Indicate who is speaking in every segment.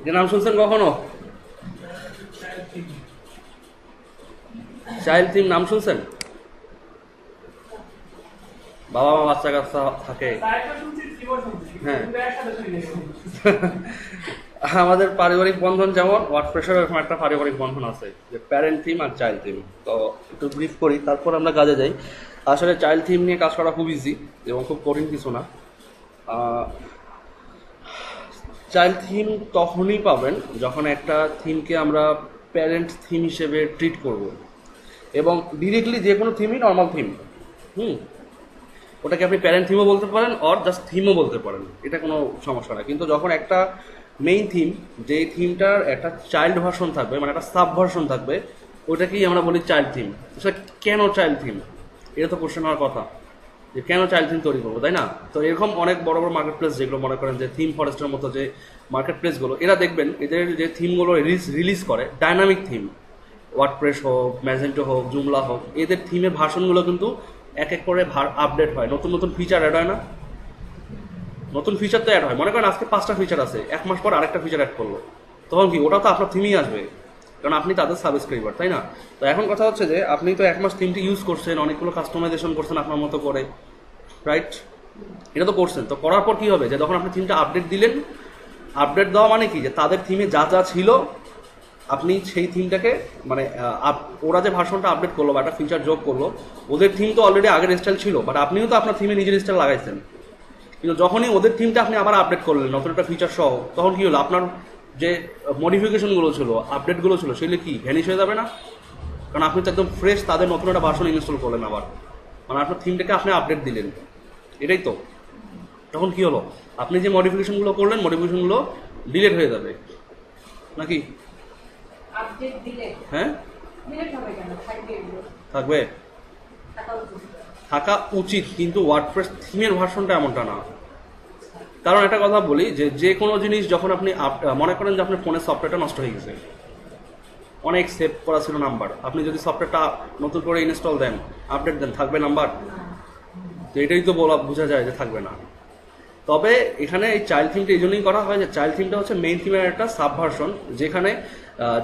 Speaker 1: যে নাম শুনছেন কখনো? চাইল্ড থিম নাম শুনছেন? বাবা মা বাচ্চা কাচ্চা থাকে, হ্যাঁ। আমাদের পারিবারিক বন্ধন যেমন ওয়ার্ডপ্রেসের এরকম একটা পারিবারিক বন্ধন আছে, যে প্যারেন্ট থিম আর চাইল্ড থিম। তো একটু ব্রিফ করি, তারপর আমরা কাজে যাই। আসলে চাইল্ড থিম নিয়ে কাজ করা খুব ইজি এবং খুব কঠিন কিছু না। চাইল্ড থিম তখনই পাবেন যখন একটা থিমকে আমরা প্যারেন্ট থিম হিসেবে ট্রিট করব, এবং ডিরেক্টলি যে কোনো থিমই নর্মাল থিম, ওটাকে আপনি প্যারেন্ট থিমও বলতে পারেন অর জাস্ট থিমও বলতে পারেন, এটা কোনো সমস্যা না। কিন্তু যখন একটা মেইন থিম, যে থিমটার একটা চাইল্ড ভার্সন থাকবে, মানে একটা সাব ভার্সন থাকবে, ওইটাকেই আমরা বলি চাইল্ড থিম। সেটা কেন চাইল্ড থিম, এটা তো কোশ্চেন হওয়ার কথা, যে কেন চাইল্ড থিম তৈরি করবো, তাই না? তো এরকম অনেক বড় বড় মার্কেট প্লেস, যেগুলো মনে করেন যে থিম ফরেস্টের মতো যে মার্কেট প্লেসগুলো, এরা দেখবেন এদের যে থিমগুলো রিলিজ করে, ডাইনামিক থিম, ওয়ার্ডপ্রেস হোক, ম্যাজেন্টো হোক, জুমলা হোক, এদের থিমের ভার্সনগুলো কিন্তু এক এক করে আপডেট হয়, নতুন নতুন ফিচার অ্যাড হয় না? নতুন ফিচার তো অ্যাড হয়। মনে করেন আজকে 5টা ফিচার আছে, 1 মাস পর আরেকটা ফিচার অ্যাড করলো, তখন কি ওটা তো আপনার থিমই আসবে, কারণ আপনি তাদের সাবস্ক্রাইবার, তাই না? তো এখন কথা হচ্ছে যে আপনি তো 1 মাস থিমটি ইউজ করছেন, অনেকগুলো কাস্টমাইজেশন করছেন আপনার মতো করে, রাইট? এটা তো করছেন। তো করার পর কি হবে, যে যখন আপনি থিমটা আপডেট দিলেন, আপডেট দেওয়া মানে কি, যে তাদের থিমে যা যা ছিল আপনি সেই থিমটাকে, মানে ওরা যে ভার্সনটা আপডেট করলো বা একটা ফিচার যোগ করলো, ওদের থিম তো অলরেডি আগের স্টাইল ছিল, বাট আপনিও তো আপনার থিমে নিজের স্টাইল লাগাইছেন। কিন্তু যখনই ওদের থিমটা আপনি আবার আপডেট করলেন নতুন একটা ফিচার সহ, তখন কি হলো, আপনার যে মডিফিকেশনগুলো ছিল, আপডেটগুলো ছিল, সেগুলো কি ভ্যানিশ হয়ে যাবে না? কারণ আপনি তো একদম ফ্রেশ তাদের নতুন একটা ভার্সন ইনস্টল করলেন আবার, মানে আপনার থিমটাকে আপনি আপডেট দিলেন, এটাই তো। তখন কি হলো, আপনি যে মডিফিকেশনগুলো করলেন, মডিফিকেশনগুলো ডিলিট হয়ে যাবে নাকি? হ্যাঁ, থাকবে, থাকা উচিত, কিন্তু ওয়ার্ডপ্রেস থিমের ভার্সনটা এমনটা না। কারণ একটা কথা বলি, যে যে কোনো জিনিস যখন আপনি মনে করেন যে আপনার ফোনের সফটওয়্যারটা নষ্ট হয়ে গেছে, অনেক সেভ করা ছিল নাম্বার, আপনি যদি সফটওয়্যারটা নতুন করে ইনস্টল দেন, আপডেট দেন, থাকবে নাম্বার? তো এটাই তো বোঝা যায় যে থাকবে না। তবে এখানে এই চাইল্ড থিমটা এই জন্যই করা হয়, যে চাইল্ড থিমটা হচ্ছে মেইন থিমের একটা সাব ভার্সন, যেখানে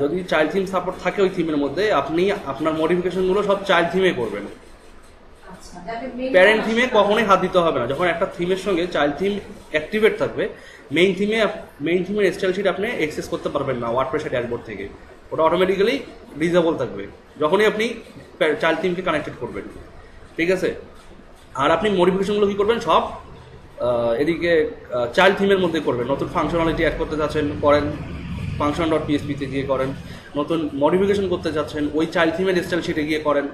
Speaker 1: যদি চাইল্ড থিম সাপোর্ট থাকে ওই থিমের মধ্যে, আপনি আপনার মডিফিকেশনগুলো সব চাইল্ড থিমে করবেন, প্যারেন্ট থিমে কখনোই হাত দিতে হবে না। যখন একটা থিমের সঙ্গে চাইল্ড থিম অ্যাক্টিভেট থাকবে, মেইন থিমের স্টাইল শিট আপনি অ্যাক্সেস করতে পারবেন না ওয়ার্ডপ্রেসের ড্যাশবোর্ড থেকে, ওটা অটোমেটিক্যালি ডিসেবল থাকবে যখনই আপনি চাইল্ড থিমকে কানেক্টেড করবেন, ঠিক আছে? আর আপনি মডিফিকেশনগুলো কী করবেন, সব এদিকে চাইল্ড থিমের মধ্যে করবেন। নতুন ফাংশনালিটি অ্যাড করতে যাচ্ছেন, করেন function.php-তে গিয়ে করেন, নতুন মডিফিকেশন করতে যাচ্ছেন ওই চাইল্ড থিমের স্টাইল শিটে গিয়ে করেন,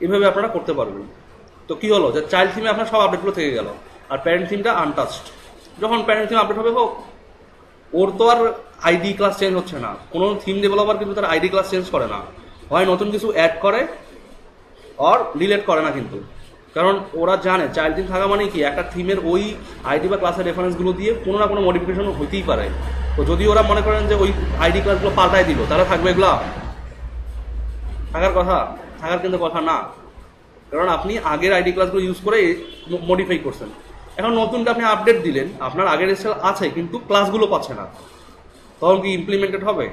Speaker 1: এভাবে আপনারা করতে পারবেন। তো কি হলো, যে চাইল্ড থিমে আপনার সব আপডেটগুলো থেকে গেল, আর প্যারেন্ট থিমটা আনটাচড। যখন প্যারেন্ট থিম আপডেট হবে হোক, ওর তো আর আইডি ক্লাস চেঞ্জ হচ্ছে না, কোনো থিম ডেভেলপার কিন্তু তার আইডি ক্লাস চেঞ্জ করে না, হয় নতুন কিছু অ্যাড করে আর ডিলেট করে না কিন্তু, কারণ ওরা জানে চাইল্ড থিম থাকা মানে কি, একটা থিমের ওই আইডি বা ক্লাসের রেফারেন্সগুলো দিয়ে কোনো না কোনো মডিফিকেশন হইতেই পারে। তো যদি ওরা মনে করেন যে ওই আইডি ক্লাসগুলো পাল্টাই দিল, তাহলে থাকবে এগুলা? থাকার কথা, থাকার কিন্তু কথা না, কারণ আপনি আগের আইডি ক্লাসগুলো ইউজ করে মডিফাই করছেন। এখন নতুনটা আপনি আপডেট দিলেন, আপনার আগের স্টাইল আছে কিন্তু ক্লাসগুলো পাচ্ছে না, তখন কি ইমপ্লিমেন্টেড হবে?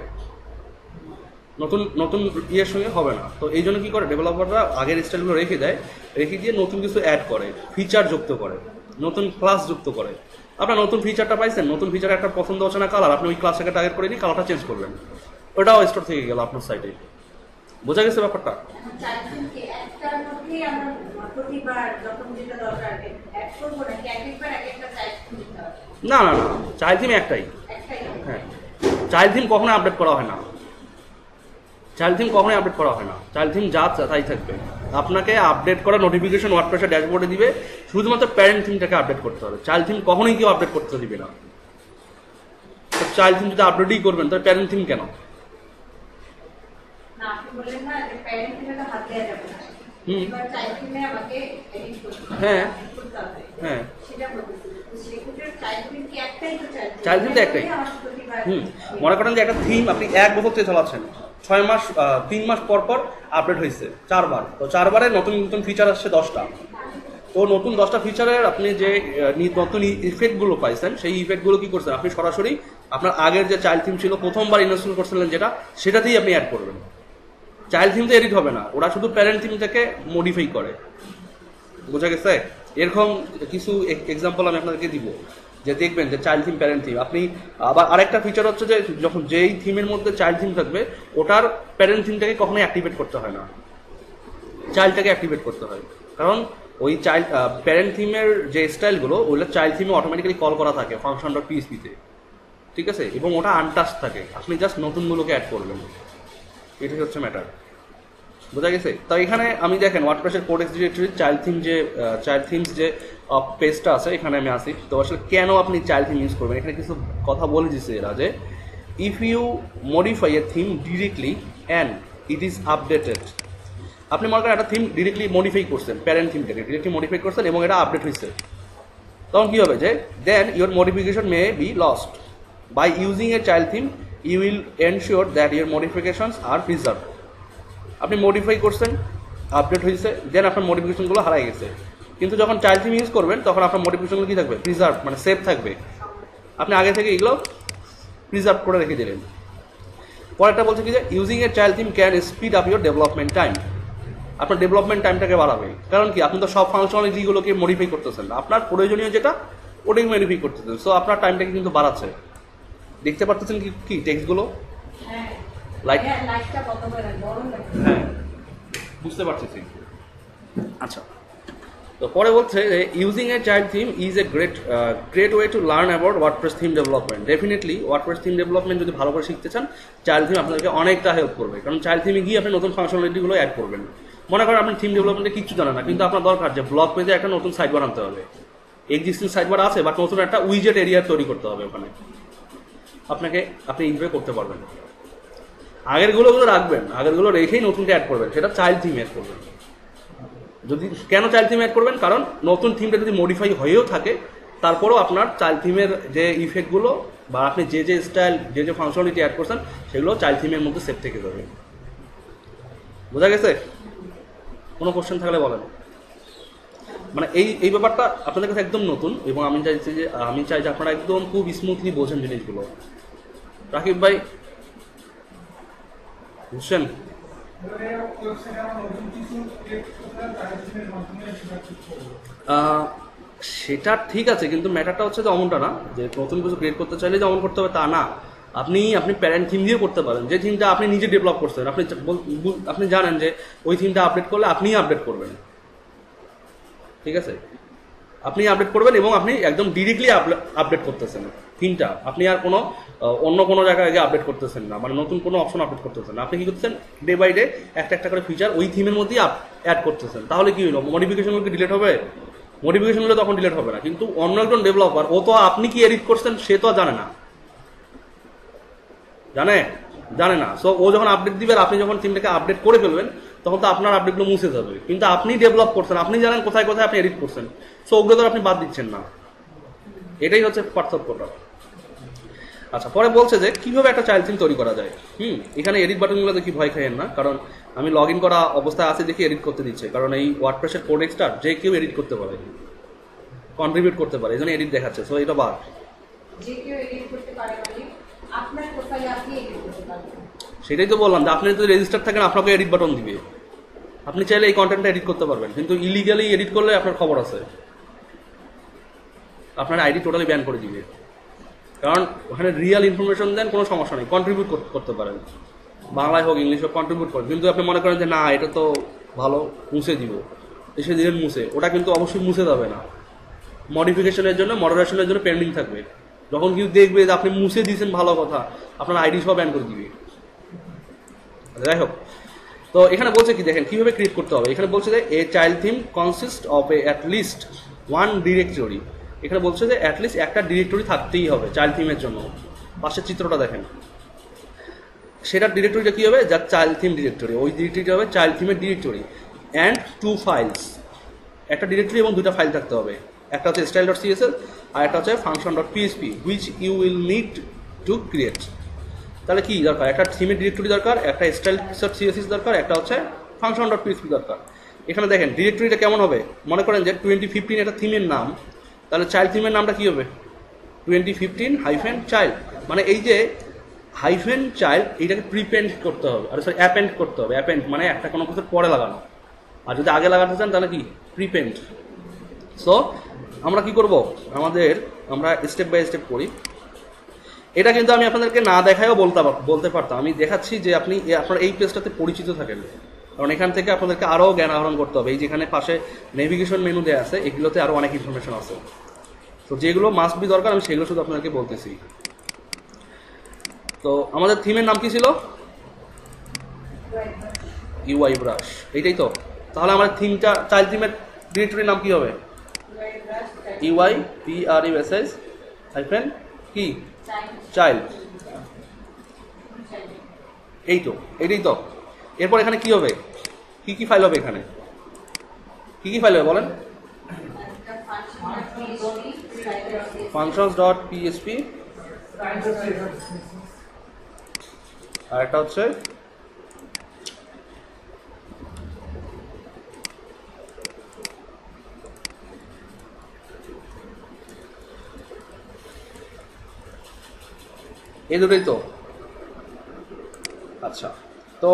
Speaker 1: নতুন নতুন ইয়ের সঙ্গে হবে না। তো এই জন্য কী করে, ডেভেলপাররা আগের স্টাইলগুলো রেখে দেয়, রেখে দিয়ে নতুন কিছু অ্যাড করে, ফিচার যুক্ত করে, নতুন ক্লাস যুক্ত করে। আপনার নতুন ফিচারটা পাইছেন, নতুন ফিচার একটা পছন্দ হচ্ছে না কালার, আপনি ওই ক্লাসটাকে টার্গেট করে নিয়ে কালারটা চেঞ্জ করবেন, ওটাও স্টোর থেকে গেল আপনার সাইটে। বোঝা গেছে ব্যাপারটা? না না না, চাইল্ড থিম একটাই। হ্যাঁ, চাইল্ড থিম কখনো আপডেট করা হয় না, চাইল্ড থিম কখনোই আপডেট করা হয় না, চাইল্ড থিম যা তাই থাকবে। আপনাকে আপডেট করা নোটিফিকেশন ওয়ার্ডপ্রেসের ড্যাশবোর্ডে দিবে, শুধুমাত্র প্যারেন্ট থিমটাকে আপডেট করতে হবে, চাইল্ড থিম কখনোই কেউ আপডেট করতে দিবে না। তো চাইল্ড থিম যদি আপডেটই করবেন, তাহলে প্যারেন্ট থিম কেন? হ্যাঁ হ্যাঁ, চাইল্ড থিম তো একটাই। মনে করেন যে একটা থিম আপনি 1 বছর থেকে চালাচ্ছেন, 6 মাস 3 মাস পর পর আপডেট হয়েছে 4 বার, তো 4 বারে নতুন নতুন ফিচার আসছে 10টা। তো নতুন 10টা ফিচারের আপনি যে নতুন ইফেক্টগুলো পাইছেন, সেই ইফেক্টগুলো কি করছেন, আপনি সরাসরি আপনার আগের যে চাইল্ড থিম ছিল প্রথমবার ইনস্টল করছিলেন যেটা, সেটাতেই আপনি অ্যাড করবেন। চাইল্ড থিম তো এডিট হবে না, ওরা শুধু প্যারেন্ট থিমটাকে মডিফাই করে। বোঝা গেছে? এরকম কিছু এক্সাম্পল আমি আপনাদেরকে দিব, যে দেখবেন যে চাইল্ড থিম, প্যারেন্ট থিম। আপনি আবার আরেকটা ফিচার হচ্ছে যে যখন যেই থিমের মধ্যে চাইল্ড থিম থাকবে, ওটার প্যারেন্ট থিমটাকে কখনোই অ্যাক্টিভেট করতে হয় না, চাইল্ডটাকে অ্যাক্টিভেট করতে হয়। কারণ ওই চাইল্ড প্যারেন্ট থিমের যে স্টাইলগুলো, ওগুলো চাইল্ড থিমে অটোমেটিক্যালি কল করা থাকে function.php-তে, ঠিক আছে? এবং ওটা আনটাচ থাকে, আপনি জাস্ট নতুনগুলোকে অ্যাড করবেন, এটাই হচ্ছে ম্যাটার। বোঝা গেছে? তো এখানে আমি দেখেন ওয়ার্ডপ্রেসের কোডেক্স ডিরেক্টরি চাইল্ড থিমস যে পেজটা আছে, এখানে আমি আসি। তো আসলে কেন আপনি চাইল্ড থিম ইউজ করবেন, এখানে কিছু কথা বলে দিচ্ছে এরা, যে if you modify a theme directly and it is updated. আপনি মনে করেন একটা থিম ডিরেক্টলি মডিফাই করছেন, প্যারেন্ট থিমটাকে ডিরেক্টলি মডিফাই করছেন এবং এটা আপডেট হয়েছে, তখন কী হবে, যে then your modification may be lost. By using a child theme you will ensure that your modifications are preserve. আপনি মডিফাই করছেন, আপডেট হয়েছে, দেন আপনার মডিফিকেশনগুলো হারাই গেছে, কিন্তু যখন চাইল্ড থিম ইউজ করবেন তখন আপনার মডিফিকেশনগুলো কী থাকবে, প্রিজার্ভ, মানে সেভ থাকবে। আপনি আগে থেকে এগুলো প্রিজার্ভ করে রেখে দিলেন। পরেরটা বলছে কি, যে using a child theme can speed up your development time. আপনার ডেভেলপমেন্ট টাইমটাকে বাড়াবে। কারণ কি, আপনি তো সব ফাংশনালিটিগুলোকে মডিফাই করতেছেন না, আপনার প্রয়োজনীয় যেটা ওটাকে মডিফাই করতেছেন। সো আপনার টাইমটাকে কিন্তু বাড়াচ্ছে। দেখতে পারতেছেন কি টেক্সটগুলো? লাইক হ্যাঁ, বুঝতে পারতেছি। আচ্ছা, তো পরে বলছে যে using a child theme is a great way to learn about WordPress theme development. Definitely WordPress theme development যদি ভালো করে শিখতে চান, চাইল্ড থিম আপনাদেরকে অনেকটা হেল্প করবে। কারণ চাইল্ড থিমে গিয়ে আপনি নতুন ফাংশনালিটিগুলো অ্যাড করবেন। মনে করেন আপনি থিম ডেভেলপমেন্টে কিছু জানেন না, কিন্তু আপনার দরকার যে ব্লগ পেজে একটা নতুন সাইট বানাতে হবে। এক্সিস্টিং সাইট বার আছে, বাট নতুন একটা উইজেট এরিয়া তৈরি করতে হবে ওখানে, আপনি এইভাবে করতে পারবেন। আগেরগুলো রাখবেন, আগেরগুলো রেখেই নতুনটা অ্যাড করবেন, সেটা চাইল্ড থিম অ্যাড করবেন। যদি কেন চাইল্ড থিম অ্যাড করবেন, কারণ নতুন থিমটা যদি মডিফাই হয়েও থাকে, তারপরেও আপনার চাইল্ড থিমের যে ইফেক্টগুলো বা আপনি যে স্টাইল, যে ফাংশনালিটি অ্যাড করছেন, সেগুলো চাইল্ড থিমের মধ্যে সেভ থেকে যাবে। বোঝা গেছে? কোনো কোশ্চেন থাকলে বলেন। মানে এই ব্যাপারটা আপনাদের কাছে একদম নতুন, এবং আমি চাই যে আপনারা একদম খুব স্মুথলি বোঝেন জিনিসগুলো। রাকিব ভাই বুঝছেন? সেটা ঠিক আছে, কিন্তু ম্যাটারটা হচ্ছে যে অমনটা না, যে নতুন কিছু ক্রিয়েট করতে চাইলে যে অমন করতে হবে তা না। আপনি প্যারেন্ট থিম দিয়ে করতে পারেন, যে থিমটা আপনি নিজে ডেভেলপ করছেন। আপনি জানেন যে ওই থিমটা আপডেট করলে আপনিই আপডেট করবেন, ঠিক আছে? আপনি আপডেট করবেন এবং আপনি একদম ডিরেক্টলি আপডেট করতেছেন থিমটা। আপনি আর অন্য কোনো জায়গায় আগে আপডেট করতেছেন না, মানে নতুন কোনো অপশন আপডেট করতেছেন না। আপনি কি করতেছেন, ডে বাই ডে একটা করে ফিচার ওই থিমের মধ্যেই অ্যাড করতেছেন। তাহলে কি হলো, মডিফিকেশনগুলো কি ডিলিট হবে? মডিফিকেশনগুলো তখন ডিলিট হবে না, কিন্তু অন্য একজন ডেভেলপার, ও তো আপনি কি এডিট করছেন সে তো জানে না। সো ও যখন আপডেট দিবে, আপনি যখন থিমটাকে আপডেট করে ফেলবেন, তখন তো আপনার আপডেটগুলো মুছে যাবে। কিন্তু আপনি ডেভেলপ করছেন, আপনি জানেন কোথায় আপনি এডিট করছেন, সো ওগুলো তো আপনি বাদ দিচ্ছেন না। এটাই হচ্ছে পার্থক্যটা। আচ্ছা, পরে বলছে যে কিভাবে একটা চাইল্ড থিম তৈরি করা যায়। এখানে এডিট বাটনগুলো দেখি ভয় খাইয়েন না, কারণ আমি লগ ইন করা অবস্থায় আছে দেখি এডিট করতে দিচ্ছে। কারণ এই ওয়ার্ডপ্রেসের কোডেক্সটা যে কেউ এডিট করতে পারে, কন্ট্রিবিউট করতে পারে, এই জন্য এডিট দেখাচ্ছে। সো এটা বাদ। সেটাই তো বললাম যে আপনি যদি রেজিস্টার থাকেন, আপনাকে এডিট বাটন দিবে। আপনি চাইলে এই কন্টেন্টটা এডিট করতে পারবেন, কিন্তু ইলিগালি এডিট করলে আপনার খবর আছে, আপনার আইডি টোটালি ব্যান করে দিবে। কারণ ওখানে রিয়েল ইনফরমেশন দেন, কোনো সমস্যা নেই, কন্ট্রিবিউট করতে পারেন, বাংলায় হোক ইংলিশ হোক কন্ট্রিবিউট করেন। কিন্তু আপনি মনে করেন যে না, এটা তো ভালো, মুছে দিব, এসে দিলেন মুছে, ওটা কিন্তু অবশ্যই মুছে যাবে না। মডিফিকেশনের জন্য, মডারেশনের জন্য পেন্ডিং থাকবে। যখন কেউ দেখবে যে আপনি মুছে দিয়েছেন, ভালো কথা, আপনার আইডি সব ব্যান করে দিবে। যাই হোক, তো এখানে বলছে কি, দেখেন কিভাবে ক্রিয়েট করতে হবে। এখানে বলছে যে এ child theme consist of at least one directory. এখানে বলছে যে অ্যাটলিস্ট একটা ডিরেক্টরি থাকতেই হবে চাইল্ড থিমের জন্য। পাশের চিত্রটা দেখেন, সেটার ডিরেক্টরিটা কি হবে, যার চাইল্ড থিম ডিরেক্টরি, ওই ডিরেক্টরিটা হবে চাইল্ড থিমের ডিরেক্টরি। অ্যান্ড 2 ফাইলস, একটা ডিরেক্টরি এবং 2টা ফাইল থাকতে হবে। একটা হচ্ছে style.css আর একটা হচ্ছে function.php, which you will need to create. তাহলে কি দরকার, একটা থিমের ডিরেক্টরি দরকার, একটা style.css দরকার, একটা হচ্ছে function.php দরকার। এখানে দেখেন ডিরেক্টরিটা কেমন হবে, মনে করেন যে 2015 একটা থিমের নাম, তাহলে চাইল্ড থিমের নামটা কি হবে, 2015-child। মানে এই যে হাইফেন চাইল্ড এইটাকে প্রিপেন্ড করতে হবে, আর সরি অ্যাপেন্ড করতে হবে। অ্যাপেন্ড মানে একটা কোনো কিছুর পরে লাগানো, আর যদি আগে লাগাতে চান তাহলে কি প্রিপেন্ড। সো আমরা কি করব, আমরা স্টেপ বাই স্টেপ করি। এটা কিন্তু আমি আপনাদেরকে না দেখায়ও বলতে পারতাম, আমি দেখাচ্ছি যে আপনি আপনার এই পেজটাতে পরিচিত থাকেন, কারণ এখান থেকে আপনাদেরকে আরও জ্ঞান আহরণ করতে হবে। এই যেখানে পাশে নেভিগেশন মেনু দেওয়া আছে, এগুলোতে আরও অনেক ইনফরমেশন আছে। তো যেগুলো মাস্ট বি দরকার আমি সেগুলো শুধু আপনাদেরকে বলতেছি। তো আমাদের থিমের নাম কি ছিল? ইউআই ব্রাশ, এইটাই তো। তাহলে আমাদের থিমটা চাইল্ড থিমের ডিরেক্টরির নাম কি হবে? ইউআই PRESS হাইফেন কি চাইল্ড, এই তো, এটাই তো। এরপর এখানে কি হবে, কি কি ফাইল হবে, এখানে কি কি ফাইল হবে বলেন? functions.php, আর একটা হচ্ছে এই দুটোই তো। আচ্ছা, তো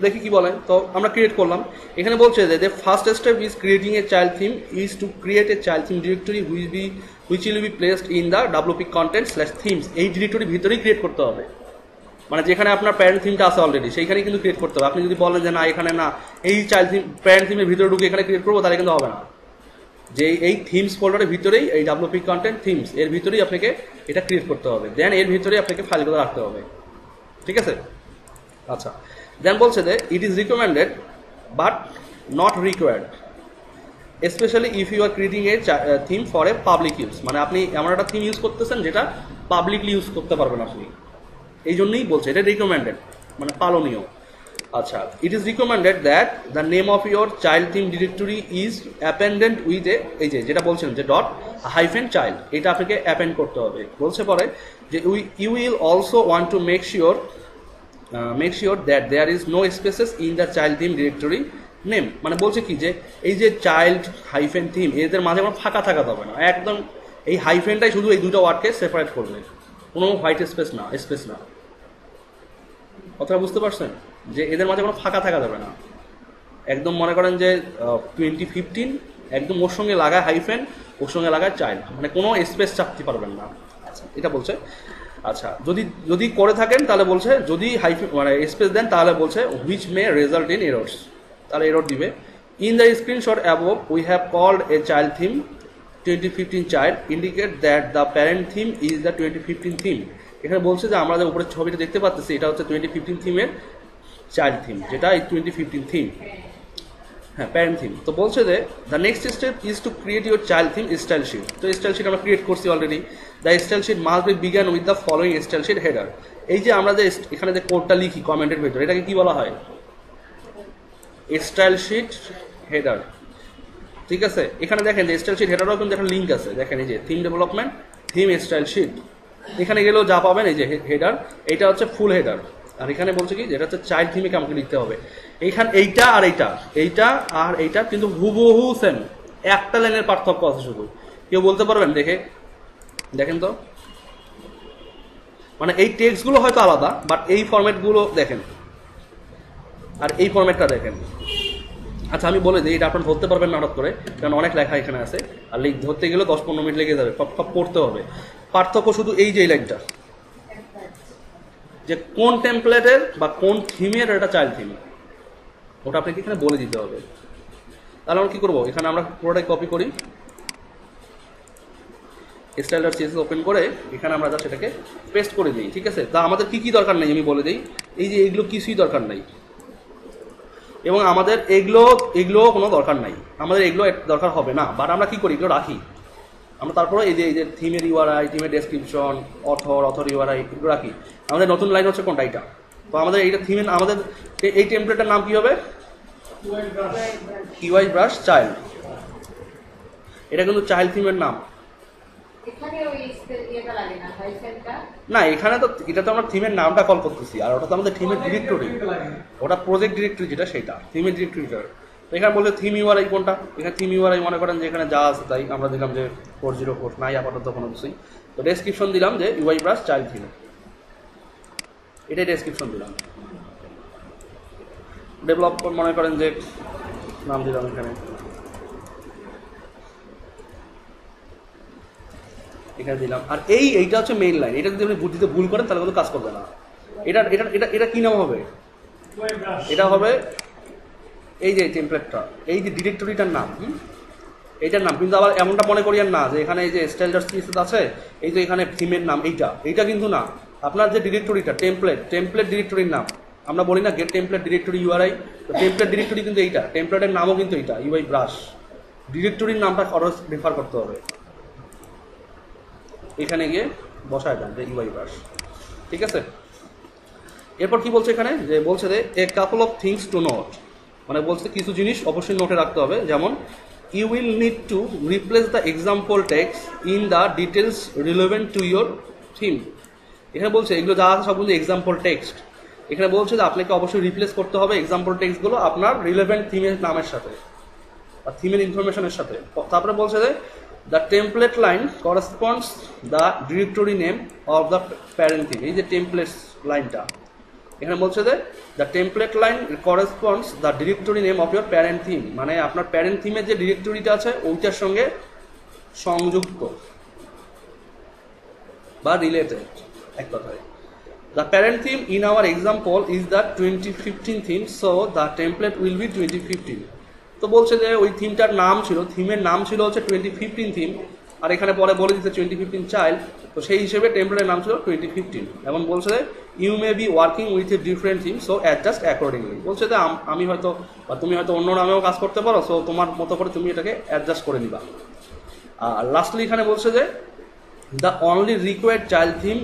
Speaker 1: দেখি কি বলেন। তো আমরা ক্রিয়েট করলাম, এখানে বলছে যে the first step is creating a child theme is to create a child theme directory which will be placed in the WP content/themes। এই ডিরেক্টরির ভিতরেই ক্রিয়েট করতে হবে, মানে যেখানে আপনার প্যারেন্ট থিমটা আছে অলরেডি সেইখানে কিন্তু ক্রিয়েট করতে হবে। আপনি যদি বলেন যে না এখানে না, এই চাইল্ড থিম প্যারেন্ট থিমের ভিতরে ঢুকে এখানে ক্রিয়েট করবো, তাহলে কিন্তু হবে না। যে এই থিমস ফোল্ডারের ভিতরেই, এই WP content themes এর ভিতরেই আপনাকে এটা ক্রিয়েট করতে হবে, দেন এর ভিতরেই আপনাকে ফাইলগুলো রাখতে হবে, ঠিক আছে? আচ্ছা, দেন বলছে যে it is recommended but not required specially if you are creating a theme for a public use. মানে আপনি এমন একটা থিম ইউজ করতেছেন যেটা পাবলিকলি ইউজ করতে পারবেন আপনি, এই জন্যই বলছে এটা রিকমেন্ডেড মানে পালনীয়। আচ্ছা, ইট is recommended that the name of your child theme directory is অ্যাপেন্ডেড with a, এই যেটা বলছেন যে .-child, এটা আপনাকে অ্যাপেন্ড করতে হবে। বলছে পরে যে you will also want to make sure that there is no spaces in the child theme directory name. মানে বলছে কি যে এই যে চাইল্ড হাইফেন থিম এদের মাঝে আমার ফাঁকা থাকাতে হবে না, একদম এই হাইফেনটাই শুধু এই দুটো ওয়ার্ডকে সেপারেট করবে, কোনো হোয়াইট স্পেস না। কথাটা বুঝতে পারছেন যে এদের মাঝে কোনো ফাঁকা থাকা যাবে না। একদম মনে করেন যে 2015 একদম ওর সঙ্গে লাগায় হাইফেন, ওর সঙ্গে লাগায় চাইল্ড, মানে কোনো স্পেস চাপতে পারবেন না। আচ্ছা, এটা বলছে। আচ্ছা, যদি করে থাকেন তাহলে বলছে, যদি হাইফেন মানে স্পেস দেন তাহলে বলছে which may result in errors, তাহলে এরর দিবে। In the screenshot above we have called a child theme 2015 child indicate that the parent theme is the 2015 theme. এখানে বলছে যে আমরা যে উপরে ছবিটা দেখতে পাচ্ছি এটা হচ্ছে 2015 থিমের চাইল্ড থিম, যেটা এই 2015 থিম, হ্যাঁ প্যারেন্ট থিম। তো বলছে যে the next step is to create your child theme style sheet. তো স্টাইল শিট আমরা ক্রিয়েট করছি already. The style sheet must be began with the following style sheet header. এই যে আমরা যে এখানে যে কোডটা লিখি কমেন্টের ভিতরে, এটাকে কি বলা হয়? স্টাইল শিট হেডার, ঠিক আছে? এখানে দেখেন যে স্টাইল শিট হেডারও কিন্তু একটা লিঙ্ক আছে, দেখেন এই যে theme development theme style sheet, এখানে গেলেও যা পাবেন এই যে হেডার, এইটা হচ্ছে ফুল হেডার। আর এখানে বলছে কি যেটা হচ্ছে চাইল্ড থিমে আমাকে লিখতে হবে। এইখানে এইটা আর এইটা কিন্তু হুবহু সেম, একটা লাইনের পার্থক্য আছে শুধু। কেউ বলতে পারবেন? দেখেন তো, মানে এই টেক্সটগুলো হয়তো আলাদা, বাট এই ফরম্যাটগুলো দেখেন আর এই ফরম্যাটটা দেখেন। আচ্ছা, আমি বলে দিই, এটা আপনারা ধরতে পারবেন না হঠাৎ করে, কারণ অনেক লেখা এখানে আছে, আর ধরতে গেলে 10-15 মিনিট লেগে যাবে, সব পড়তে হবে। পার্থক্য শুধু এই যে লাইনটা, যে কোন টেমপ্লেটের বা কোন থিমের এটা চাইল্ড থিম, ওটা আপনাকে এখানে বলে দিতে হবে। তাহলে আমরা কি করবো, এখানে আমরা পুরোটাই কপি করি, style.css ওপেন করে এখানে আমরা যা সেটাকে পেস্ট করে দিই, ঠিক আছে? তা আমাদের কি কি দরকার নেই আমি বলে দিই। এই যে এগুলো কিছুই দরকার নাই, এবং আমাদের এগুলো কোনো দরকার নাই, আমাদের এগুলো দরকার হবে না। বাট আমরা কি করি, এগুলো রাখি আমরা। তারপরে এই যে থিমের ইউআরআই, থিমের ডেসক্রিপশন, অথর ইউআরআই, এগুলো রাখি। আমাদের নতুন লাইন হচ্ছে কোনটা, এইটা। তো আমাদের এইটা থিমের, আমাদের এই টেমপ্লেটের নাম কি হবে? UI brush child. এটা কিন্তু চাইল্ড থিমের নাম না। এখানে তো এটা তো আমরা থিমের নামটা কল করতেছি, আর ওটা তো আমাদের থিমের ডিরেক্টরি, ওটা প্রজেক্ট ডিরেক্টরি যেটা, সেটা থিমের ডিরেক্টরিটা। তো এখানে বলছে থিম ইউআরআই কোনটা, এখানে থিম ইউআরআই মনে করেন যে এখানে যা আছে তাই আমরা দিলাম যে 404 নাই আপাতত কোনো কিছুই। তো ডেসক্রিপশন দিলাম যে ইউআই ব্রাশ চাইল্ড থিম, এটাই ডেসক্রিপশন দিলাম। ডেভেলপ মনে করেন যে নাম দিলাম এখানে, এখানে দিলাম। আর এইটা হচ্ছে মেইন লাইন। এটা যদি আপনি বুদ্ধিতে ভুল করেন তাহলে কিন্তু কাজ করবে না। এটা এটা এটা এটা কি নাম হবে? এটা হবে এই যে টেমপ্লেটটা, এই যে ডিরেক্টরিটার নাম, এইটার নাম। কিন্তু আবার এমনটা মনে করিয়েন না যে এখানে এই যে স্টাইল.css আছে, এই যে এখানে থিমের নাম এইটা কিন্তু না। আপনার যে ডিরেক্টরিটা টেমপ্লেট ডিরেক্টরির নাম, আমরা বলি না গেট টেমপ্লেট ডিরেক্টরি ইউআরআই, তো টেমপ্লেট ডিরেক্টরি কিন্তু এইটা, টেমপ্লেটের নামও কিন্তু এইটা ইউআই ব্রাশ। ডিরেক্টরির নামটা খরচ রেফার করতে হবে, এখানে গিয়ে বসায় দেন যে ইউআই ব্রাশ। ঠিক আছে, এরপর কি বলছে এখানে, যে বলছে যে a couple of things to note, মানে বলছে কিছু জিনিস অবশ্যই নোটে রাখতে হবে। যেমন you will need to replace the example text in the details relevant to your theme। এখানে বলছে এগুলো যা আছে সবগুলো এক্সাম্পল টেক্সট। এখানে বলছে যে আপনাকে অবশ্যই রিপ্লেস করতে হবে এক্সাম্পল টেক্সটগুলো আপনার রিলেভেন্ট থিমের নামের সাথে বা থিমের ইনফরমেশনের সাথে। তারপরে বলছে যে the template line corresponds the directory name of the parent theme. এই যে টেমপ্লেট লাইনটা এখানে বলছে যে the template line corresponds the directory name of your parent theme, মানে আপনার প্যারেন্ট থিমের যে ডিরেক্টরিটা আছে ওইটার সঙ্গে সংযুক্ত বা রিলেটেড এক কথায়। The parent theme in our example is the 2015 theme, so the template will be 2015। তো বলছে যে ওই থিমটার নাম ছিল, থিমের নাম ছিল হচ্ছে 2015 থিম, আর এখানে পরে বলে দিচ্ছে 2015 চাইল্ড, তো সেই হিসেবে টেমপ্লেটের নাম ছিল 2015। এবং বলছে যে you may be working with a different theme, so adjust accordingly. বলছে যে আমি হয়তো বা তুমি হয়তো অন্য নামেও কাজ করতে পারো, সো তোমার মতো করে তুমি এটাকে অ্যাডজাস্ট করে নিবা। আর লাস্টলি এখানে বলছে যে the only required child theme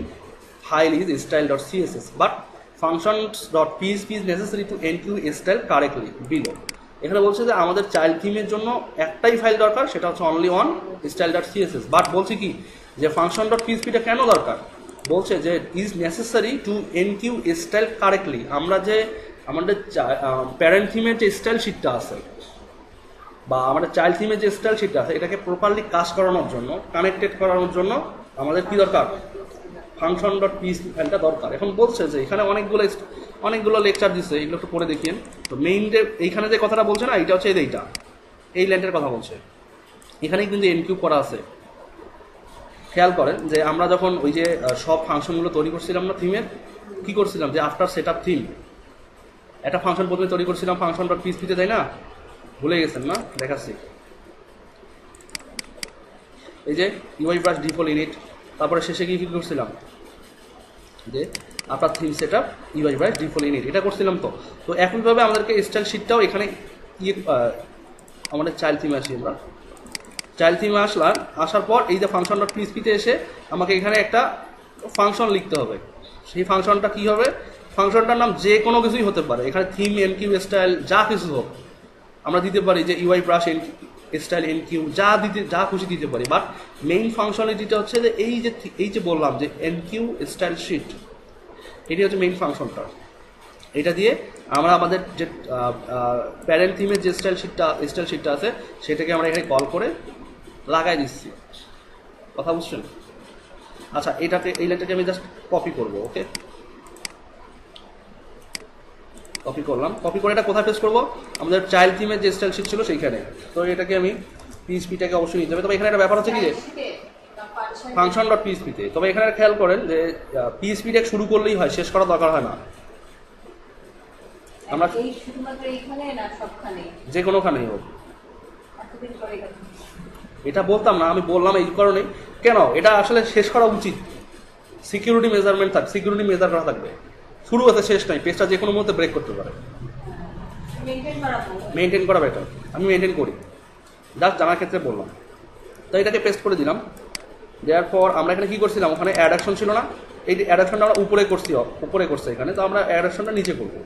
Speaker 1: file is style.css but functions.php is necessary to enqueue style correctly below। এখানে বলছে যে আমাদের চাইল্ড থিমের জন্য একটাই ফাইল দরকার, সেটা হচ্ছে অনলি অন style.css। বাট বলছে কি যে function.php-টা কেন দরকার, বলছে যে is necessary to এনকিউ style correctly. আমরা যে আমাদের প্যারেন্ট থিমের যে স্টাইল শিটটা আছে বা আমাদের চাইল্ড থিমের যে স্টাইল শিটটা আছে, এটাকে প্রপারলি কাজ করানোর জন্য, কানেক্টেড করানোর জন্য আমাদের কি দরকার, function.php ফাইলটা দরকার। এখন বলছে যে এখানে অনেকগুলো লেকচার দিচ্ছে, এগুলো একটু পড়ে দেখিয়েন। তো মেইন যে এইখানে যে কথাটা বলছে না, এইটা হচ্ছে এই লাইনটার কথা বলছে। এখানেই কিন্তু এনকিউ করা আছে। খেয়াল করেন যে আমরা যখন ওই যে সব ফাংশনগুলো তৈরি করছিলাম না থিমের, কি করছিলাম যে আফটার সেট আপ থিম একটা ফাংশন প্রথমে তৈরি করছিলাম function.php-তে, তাই না? ভুলে গেছেন না? দেখাচ্ছি। এই যে ইউআই ব্রাশ ডিফল্ট ইনিট, তারপরে শেষে কি করছিলাম যে আপনার theme set up UI brush default init, এটা করছিলাম। তো একইভাবে আমাদেরকে স্টাইল শিটটাও এখানে আমাদের চাইল্ড থিমে আসি। আমরা চাইল্ড থিমে আসার পর এই যে function.php-তে এসে আমাকে এখানে একটা ফাংশন লিখতে হবে। সেই ফাংশনটা কি হবে, ফাংশনটার নাম যে কোনো কিছুই হতে পারে। এখানে থিম এনকিউ স্টাইল যা কিছু হোক আমরা দিতে পারি, যে ইউআই ব্রাশ স্টাইল এনকিউ যা খুশি দিতে পারি। বাট মেইন ফাংশনালিটিটা হচ্ছে যে এই যে বললাম যে এনকিউ স্টাইল শিট, এটি হচ্ছে মেইন ফাংশনটা। এটা দিয়ে আমরা আমাদের যে প্যারেন্ট থিমের যে স্টাইল শিটটা আছে সেটাকে আমরা এখানে কল করে লাগাই দিচ্ছি। কথা বুঝছেন? আচ্ছা, এই লাইনটাকে আমি জাস্ট কপি করবো। ওকে, কপি করলাম। কপি করে এটা কোথায় পেস্ট করবো, আমাদের চাইল্ড থিমের যে স্টাইল শিট ছিল সেইখানে। তো এটাকে আমি পিএইচপিটাকে অবশ্যই নিতে হবে। তবে এখানে একটা ব্যাপার হচ্ছে কি যে function.php-তে, তবে এখানে খেয়াল করেন যে পিএইচপিটা শুরু করলেই হয়, শেষ করার দরকার হয় না। আমরা যে কোনোখানেই হোক, এটা বলতাম না, আমি বললাম এই কারণে। কেন এটা আসলে শেষ করা উচিত, সিকিউরিটি মেজারমেন্ট থাকবে, সিকিউরিটি মেজার করা থাকবে। শুরু হতে শেষ নাই, পেজটা যে কোনো মুহূর্তে ব্রেক করতে পারে। মেনটেন করা বেটার, আমি মেনটেন করি, জাস্ট জানার ক্ষেত্রে বললাম। তো এটাকে পেস্ট করে দিলাম। দেওয়ার পর আমরা এখানে কি করছিলাম, ওখানে অ্যাডাকশন ছিল না, এই অ্যাডাকশনটা আমরা উপরে করছি এখানে। তো আমরা অ্যাডাকশনটা নিচে করবো,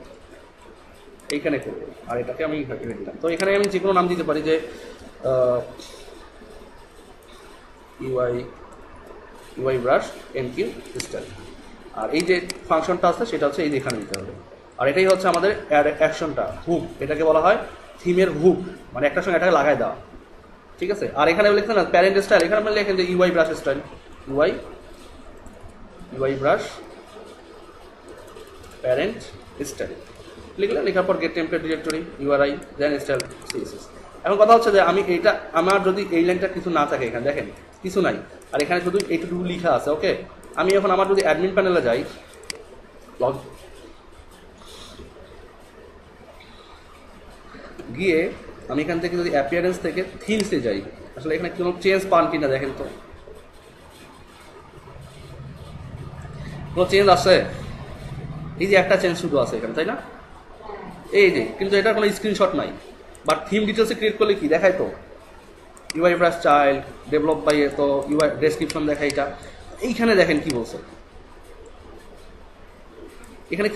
Speaker 1: এইখানে করবো। আর এটাকে আমি এখানে দিলাম। তো এখানে আমি যে কোনো নাম দিতে পারি, যে ইউআই ব্রাশ এনকিউ স্টাইল। আর এই যে ফাংশনটা আছে সেটা হচ্ছে এই এখানে দিতে হবে। আর এটাই হচ্ছে আমাদের অ্যাকশনটা, হুক। এটাকে বলা হয় থিমের হুক, মানে একটার সঙ্গে এটাকে লাগাই দেওয়া। ঠিক আছে। আর এখানে লিখছেন না প্যারেন্ট স্টাইল, এখানে আপনি লেখেন যে UI brush style, UI brush parent style লিখলাম, লেখার পর get template directory URI then style CSS. এখন কথা হচ্ছে যে আমি এইটা আমার যদি এই লাইনটা কিছু না থাকে, এখানে দেখেন কিছু নাই, আর এখানে শুধু এইটুকু লেখা আছে। ওকে, আমি এখন আমার যদি অ্যাডমিন প্যানেলে যাই, গিয়ে আমি এখান থেকে যদি অ্যাপিয়ারেন্স থেকে থিমসে যাই, আসলে এখানে কোনো চেঞ্জ পান কিনা দেখেন তো, কোনো চেঞ্জ আছে? এই যে একটা চেঞ্জ শুধু আছে এখানে, তাই না? এই যে, কিন্তু এটার কোনো স্ক্রিনশট নাই। বাট থিম ডিটেলসে ক্রিয়েট করলে কি দেখায় তো, UI brush child develop by তো ইউআই ডেসক্রিপশন দেখায়। এটা এইখানে দেখেন কি বলছে, এখানে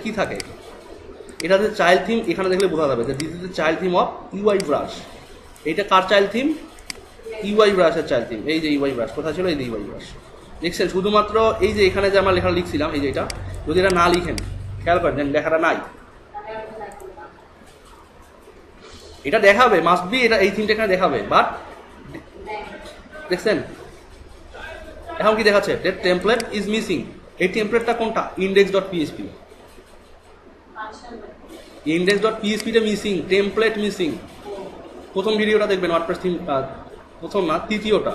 Speaker 1: কি থাকে, এটা যে চাইল্ড থিম, এখানে দেখলে বোঝা যাবে যে this is the child theme of UI brush. এইটা কার চাইল্ড থিম? ইউআই ব্রাশের চাইল্ড থিম। এই যে ইউআই ব্রাশ কোথায় ছিল, এই যে ইউআই ব্রাশ লিখছেন। শুধুমাত্র এই যে এখানে যে আমরা লেখা লিখছিলাম, এই যে এটা যদি এটা না লিখেন, খেয়াল করেন লেখাটা নাই, এটা দেখাবে মাস্ট বি, এটা এই থিমটা এখানে দেখাবে, বাট দেখছেন এখন কি দেখাচ্ছে, দ্যাট টেমপ্লেট ইজ মিসিং। এই টেমপ্লেটটা কোনটা? index.php। index.php-টা মিসিং, টেমপ্লেট মিসিং। প্রথম ভিডিওটা দেখবেন ওয়ার্ডপ্রেস থিম, প্রথম না তৃতীয়টা,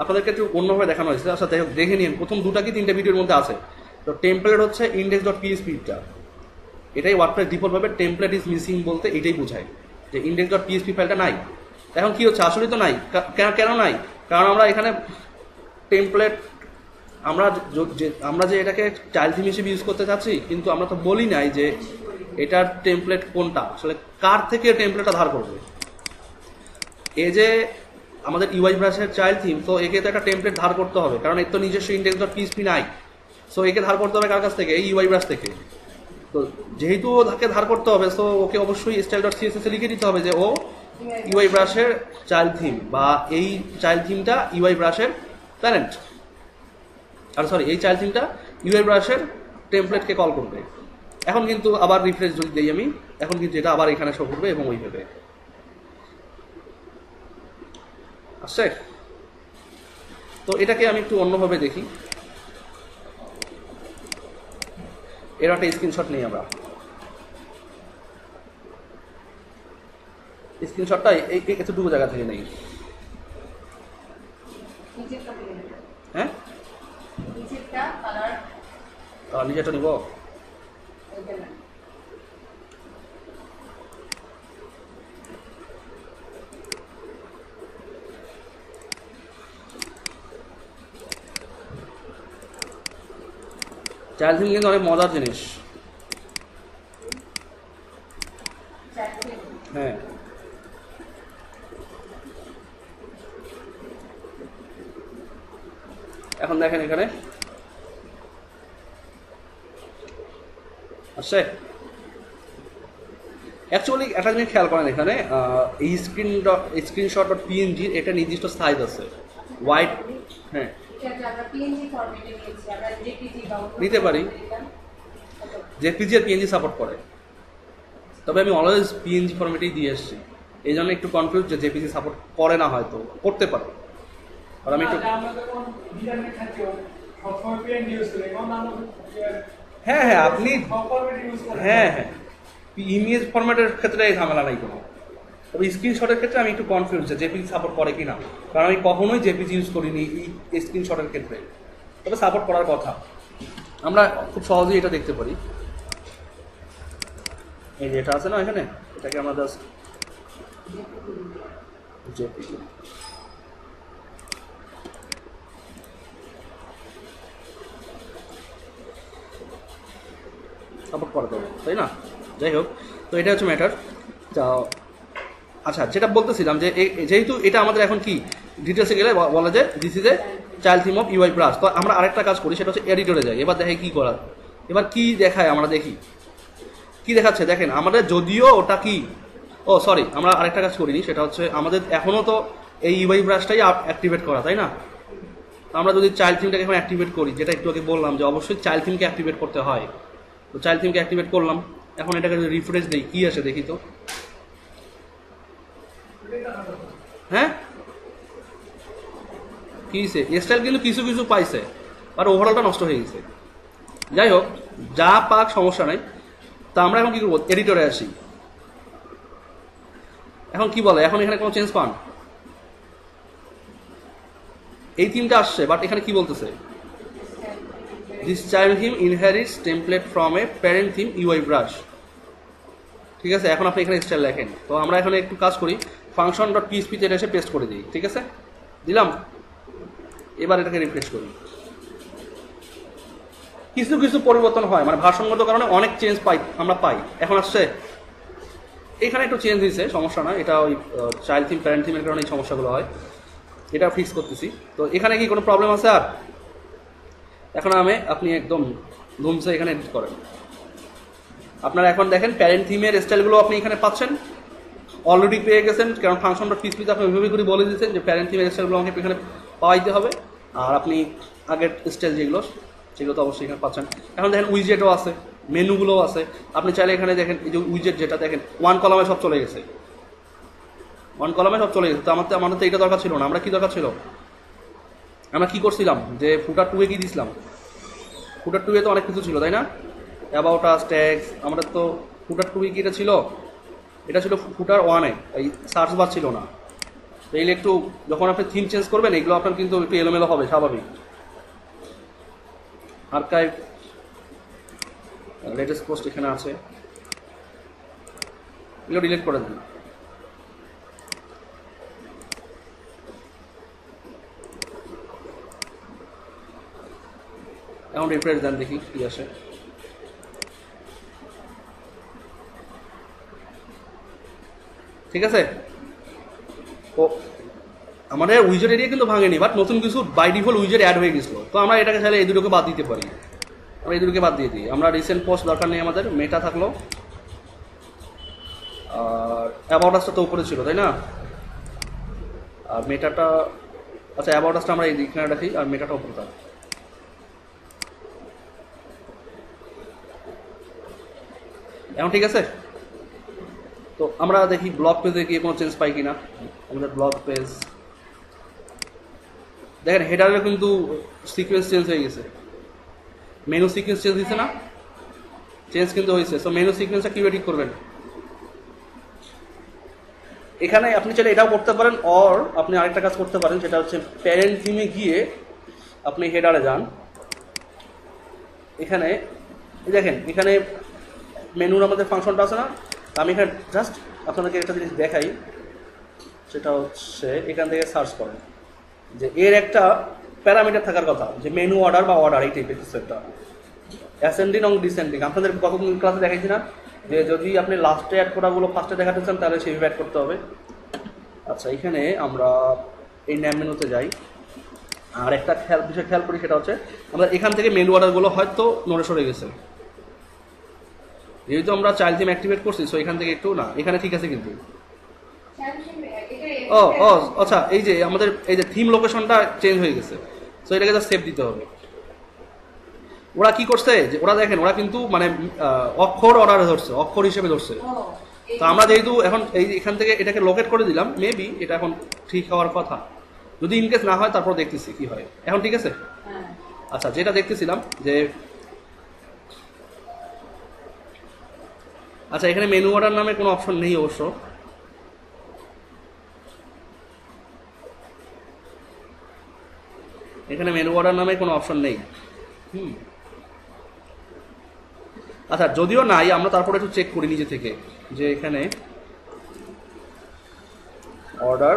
Speaker 1: আপনাদেরকে একটু অন্যভাবে দেখানো হয়েছে। আচ্ছা দেখে নিন, প্রথম দুটা কি তিনটা ভিডিওর মধ্যে আছে। তো টেমপ্লেট হচ্ছে index.php-টা, এটাই ওয়ার্ডপ্রেস ডিফল্টভাবে টেমপ্লেট ইজ মিসিং বলতে এটাই বোঝায় যে index.php ফাইলটা নাই। এখন কি হচ্ছে, আসলে তো নাই। কেন নাই? কারণ আমরা এখানে টেমপ্লেট আমরা যে এটাকে চাইল্ড থিম হিসেবে ইউজ করতে চাচ্ছি, কিন্তু আমরা তো বলি নাই যে এটার টেমপ্লেট কোনটা, আসলে কার থেকে টেমপ্লেটটা ধার করবে। এই যে আমাদের ইউআই ব্রাশের চাইল্ড থিম, তো একে তো একটা টেমপ্লেট ধার করতে হবে, কারণ এর তো নিজস্ব index.php নাই। সো একে ধার করতে হবে কার কাছ থেকে? এই ইউআই ব্রাশ থেকে। তো যেহেতু তাকে ধার করতে হবে, সো ওকে অবশ্যই style.css লিখে দিতে হবে যে ও ইউআই ব্রাশের চাইল্ড থিম, বা এই চাইল্ড থিমটা ইউআই ব্রাশের প্যারেন্ট, আর সরি এই চাইল্ড থিমটা ইউআই ব্রাশের টেমপ্লেটকে কল করবে। এখন কিন্তু আবার রিফ্রেশ যদি দিই আমি, এখন কিন্তু এটা আবার এখানে শো করবে এবং ওইভাবে আসছে। তো এটাকে আমি একটু অন্যভাবে দেখি, এর একটা স্ক্রিনশট নেই আমরা। স্ক্রিনশটটা এতটুকু জায়গা থেকে নেই। হ্যাঁ, নিচেটা নিব। চাইল্ড থিম কিন্তু অনেক মজার জিনিস। হ্যাঁ, এখন দেখেন এখানে আসছে। অ্যাকচুয়ালি একটা জিনিস খেয়াল করেন, এখানে এই screenshot.png এটা নির্দিষ্ট সাইজ আছে, হোয়াইট। হ্যাঁ, নিতে পারি, জেপিজি আর পিএনজি সাপোর্ট করে, তবে আমি অলওয়েজ পিএনজি ফরম্যাটেই দিয়ে এসেছি। এই জন্য একটু কনফিউজ যে জেপিজি সাপোর্ট করে না, হয়তো করতে পারে। আর আমি একটু হ্যাঁ আপনি হ্যাঁ ইমেজ ফরম্যাটের ক্ষেত্রে এই ঝামেলা নাই কোনো, তবে স্ক্রিনশটের ক্ষেত্রে আমি একটু কনফিউজ যে জেপিজি সাপোর্ট করে কিনা, কারণ আমি কখনোই জেপিজি ইউজ করিনি এই স্ক্রিনশটের ক্ষেত্রে, তবে সাপোর্ট করার কথা। আমরা খুব সহজেই এটা দেখতে পারি, এই যে এটা আছে না এখানে, এটাকে আমরা জাস্ট জেপিজি সাপোর্ট করাতে হবে, তাই না? যাই হোক, তো এটা হচ্ছে ম্যাটার। তো আচ্ছা, যেটা বলতেছিলাম যে যেহেতু এটা আমাদের এখন কি ডিটেলসে গেলে বলা যায় this is a child theme of UI brush. তো আমরা আরেকটা কাজ করি, সেটা হচ্ছে এডিটরে যাই। এবার দেখে কি করার, এবার কি দেখায় আমরা দেখি কি দেখাচ্ছে। দেখেন আমাদের যদিও ওটা কি, ও সরি, আমরা আরেকটা কাজ করিনি, সেটা হচ্ছে আমাদের এখনও তো এই ইউআই ব্রাশটাই অ্যাক্টিভেট করা, তাই না? আমরা যদি চাইল্ড থিমটাকে এখন অ্যাক্টিভেট করি, যেটা একটু আগে বললাম যে অবশ্যই চাইল্ড থিমকে অ্যাক্টিভেট করতে হয়, তো চাইল্ড থিমকে অ্যাক্টিভেট করলাম। এখন এটাকে যদি রিফ্রেশ দিই, কি আসে দেখি তো। হ্যাঁ, কি স্টাইল কিন্তু কিছু কিছু পাইছে, আর ওভারঅলটা নষ্ট হয়ে গেছে। যাই হোক, যা পাক সমস্যা নেই। তা আমরা এখন কি করবো, এডিটরে আসি। এখন কি বলে, এখন এখানে কোনো চেঞ্জ পান, এই থিমটা আসছে, বাট এখানে কি বলতেছে, this child theme inherits template from a parent theme UI brush. ঠিক আছে, এখন আপনি এখানে স্টাইল লেখেন। তো আমরা এখানে একটু কাজ করি, ফাংশন ডট পিএসপিতে এটা এসে পেস্ট করে দিই। ঠিক আছে, দিলাম। এবার এটাকে রিফ্রেশ করি। কিছু কিছু পরিবর্তন হয়, মানে ভারসাম্যগত কারণে অনেক চেঞ্জ আমরা পাই। এখন আসছে এখানে একটু চেঞ্জ দিয়েছে, সমস্যা না, এটা ওই চাইল্ড থিম প্যারেন্ট থিমের কারণে এই সমস্যাগুলো হয়, এটা ফিক্স করতেছি। তো এখানে কি কোনো প্রবলেম আছে আর? এখন আপনি একদম ধুমসে এখানে এডিট করেন। আপনারা এখন দেখেন প্যারেন্ট থিমের স্টাইলগুলো আপনি এখানে পাচ্ছেন, অলরেডি পেয়ে গেছেন, কারণ ফাংশন ডট পিএসপিতে আপনি ওইভাবে করে বলে দিয়েছেন যে প্যারেন্ট থিমের স্টাইলগুলো আমাকে এখানে পাওয়াইতে হবে। আর আপনি আগের স্টাইল যেগুলো সেগুলো তো অবশ্যই এখানে পাচ্ছেন। এখন দেখেন উইজেটও আছে, মেনুগুলোও আছে। আপনি চাইলে এখানে দেখেন এই যে উইজেট, যেটা দেখেন ওয়ান কলামে সব চলে গেছে, ওয়ান কলামে সব চলে গেছে। তো আমাদের তো এটা দরকার ছিল না। আমরা কি দরকার ছিল, আমরা কি করছিলাম যে ফুটার 2 এ কি দিয়েছিলাম, ফুটার 2 এ তো অনেক কিছু ছিল, তাই না? About us, tags. আমাদের তো ফুটার 2 এ কি এটা ছিল, এটা ছিল ফুটার 1 এ, এই সার্চ বার ছিল না। তো এই একটু যখন আপনি থিম চেঞ্জ করবেন, এগুলো আপনার কিন্তু একটু এলোমেলো হবে, স্বাভাবিক। আর্কাইভ, লেটেস্ট পোস্ট এখানে আছে, এগুলো ডিলিট করে দিন। এখন রিফ্রেশ দেন, দেখি কি আসে। ঠিক আছে, ও আমাদের উইজেট এরিয়া কিন্তু ভাঙেনি, বাট নতুন কিছু বাই ডিফল্ট উইজেট অ্যাড হয়ে গেছিলো। তো আমরা এটাকে চাইলে এই দুটোকে বাদ দিতে পারি। আমরা এই দুটোকে বাদ দিয়ে দিই। আমরা রিসেন্ট পোস্ট দরকার নেই, আমাদের মেটা থাকলো। আর অ্যাবাউট আসটা তো উপরে ছিল, তাই না? আর মেটাটা, আচ্ছা অ্যাবাউট আসটা আমরা এই এখানে রাখি, আর মেটাটা উপরে থাক। এখন ঠিক আছে। তো আমরা দেখি ব্লগ পেজে গিয়ে কোনো চেঞ্জ পাই কিনা। আমাদের ব্লগ পেজ দেখেন, হেডারে কিন্তু সিকোয়েন্স চেঞ্জ হয়ে গেছে, মেনু সিকোয়েন্স চেঞ্জ হয়েছে না, চেঞ্জ কিন্তু হয়েছে। সো মেনু সিকোয়েন্সটা কীভাবে ঠিক করবেন, এখানে আপনি চাইলে এটাও করতে পারেন, অর আপনি আরেকটা কাজ করতে পারেন, সেটা হচ্ছে প্যারেন্ট থিমে গিয়ে আপনি হেডারে যান। এখানে দেখেন, এখানে মেনুর আমাদের ফাংশনটা আছে না, আমি এখানে জাস্ট আপনাদেরকে একটা জিনিস দেখাই, সেটা হচ্ছে এখান থেকে সার্চ করেন যে এর একটা প্যারামিটার থাকার কথা, যে মেনু অর্ডার বা অর্ডার, এই টাইপের কিছু একটা, অ্যাসেন্ডিং এবং ডিসেন্ডিং। আপনাদের কত ক্লাসে দেখাইছি না, যে যদি আপনি লাস্টে অ্যাড করাগুলো ফার্স্টে দেখাতে চান, তাহলে সেইভাবে অ্যাড করতে হবে। আচ্ছা, এখানে আমরা এই ন্যাম মেনুতে যাই। আর একটা বিষয় খেয়াল করি, সেটা হচ্ছে আমরা এখান থেকে মেনু অর্ডারগুলো হয়তো নড়ে সরে গেছে, যেহেতু আমরা চাইল্ড থিম অ্যাক্টিভেট করছি। সো এখান থেকে একটু না, এখানে ঠিক আছে কিন্তু। ও ও আচ্ছা, এই যে আমাদের এই যে থিম লোকেশনটা চেঞ্জ হয়ে গেছে। সো এটাকে জাস্ট সেভ দিতে হবে। ওরা কি করছে, যে ওরা দেখেন, ওরা কিন্তু মানে অক্ষর অর্ডারে ধরছে, অক্ষর হিসেবে ধরছে। তো আমরা যেহেতু এখন এই এখান থেকে এটাকে লোকেট করে দিলাম, মেবি এটা এখন ঠিক হওয়ার কথা। যদি ইনকেস না হয়, তারপর দেখতেছি কি হয়। এখন ঠিক আছে। আচ্ছা, যেটা দেখতেছিলাম যে, আচ্ছা এখানে মেনু অর্ডার নামে কোনো অপশন নেই অবশ্য। এখানে মেনু অর্ডার নামে কোনো অপশন নেই। আচ্ছা, যদিও নাই, আমরা তারপরে একটু চেক করি নিজে থেকে, যে এখানে অর্ডার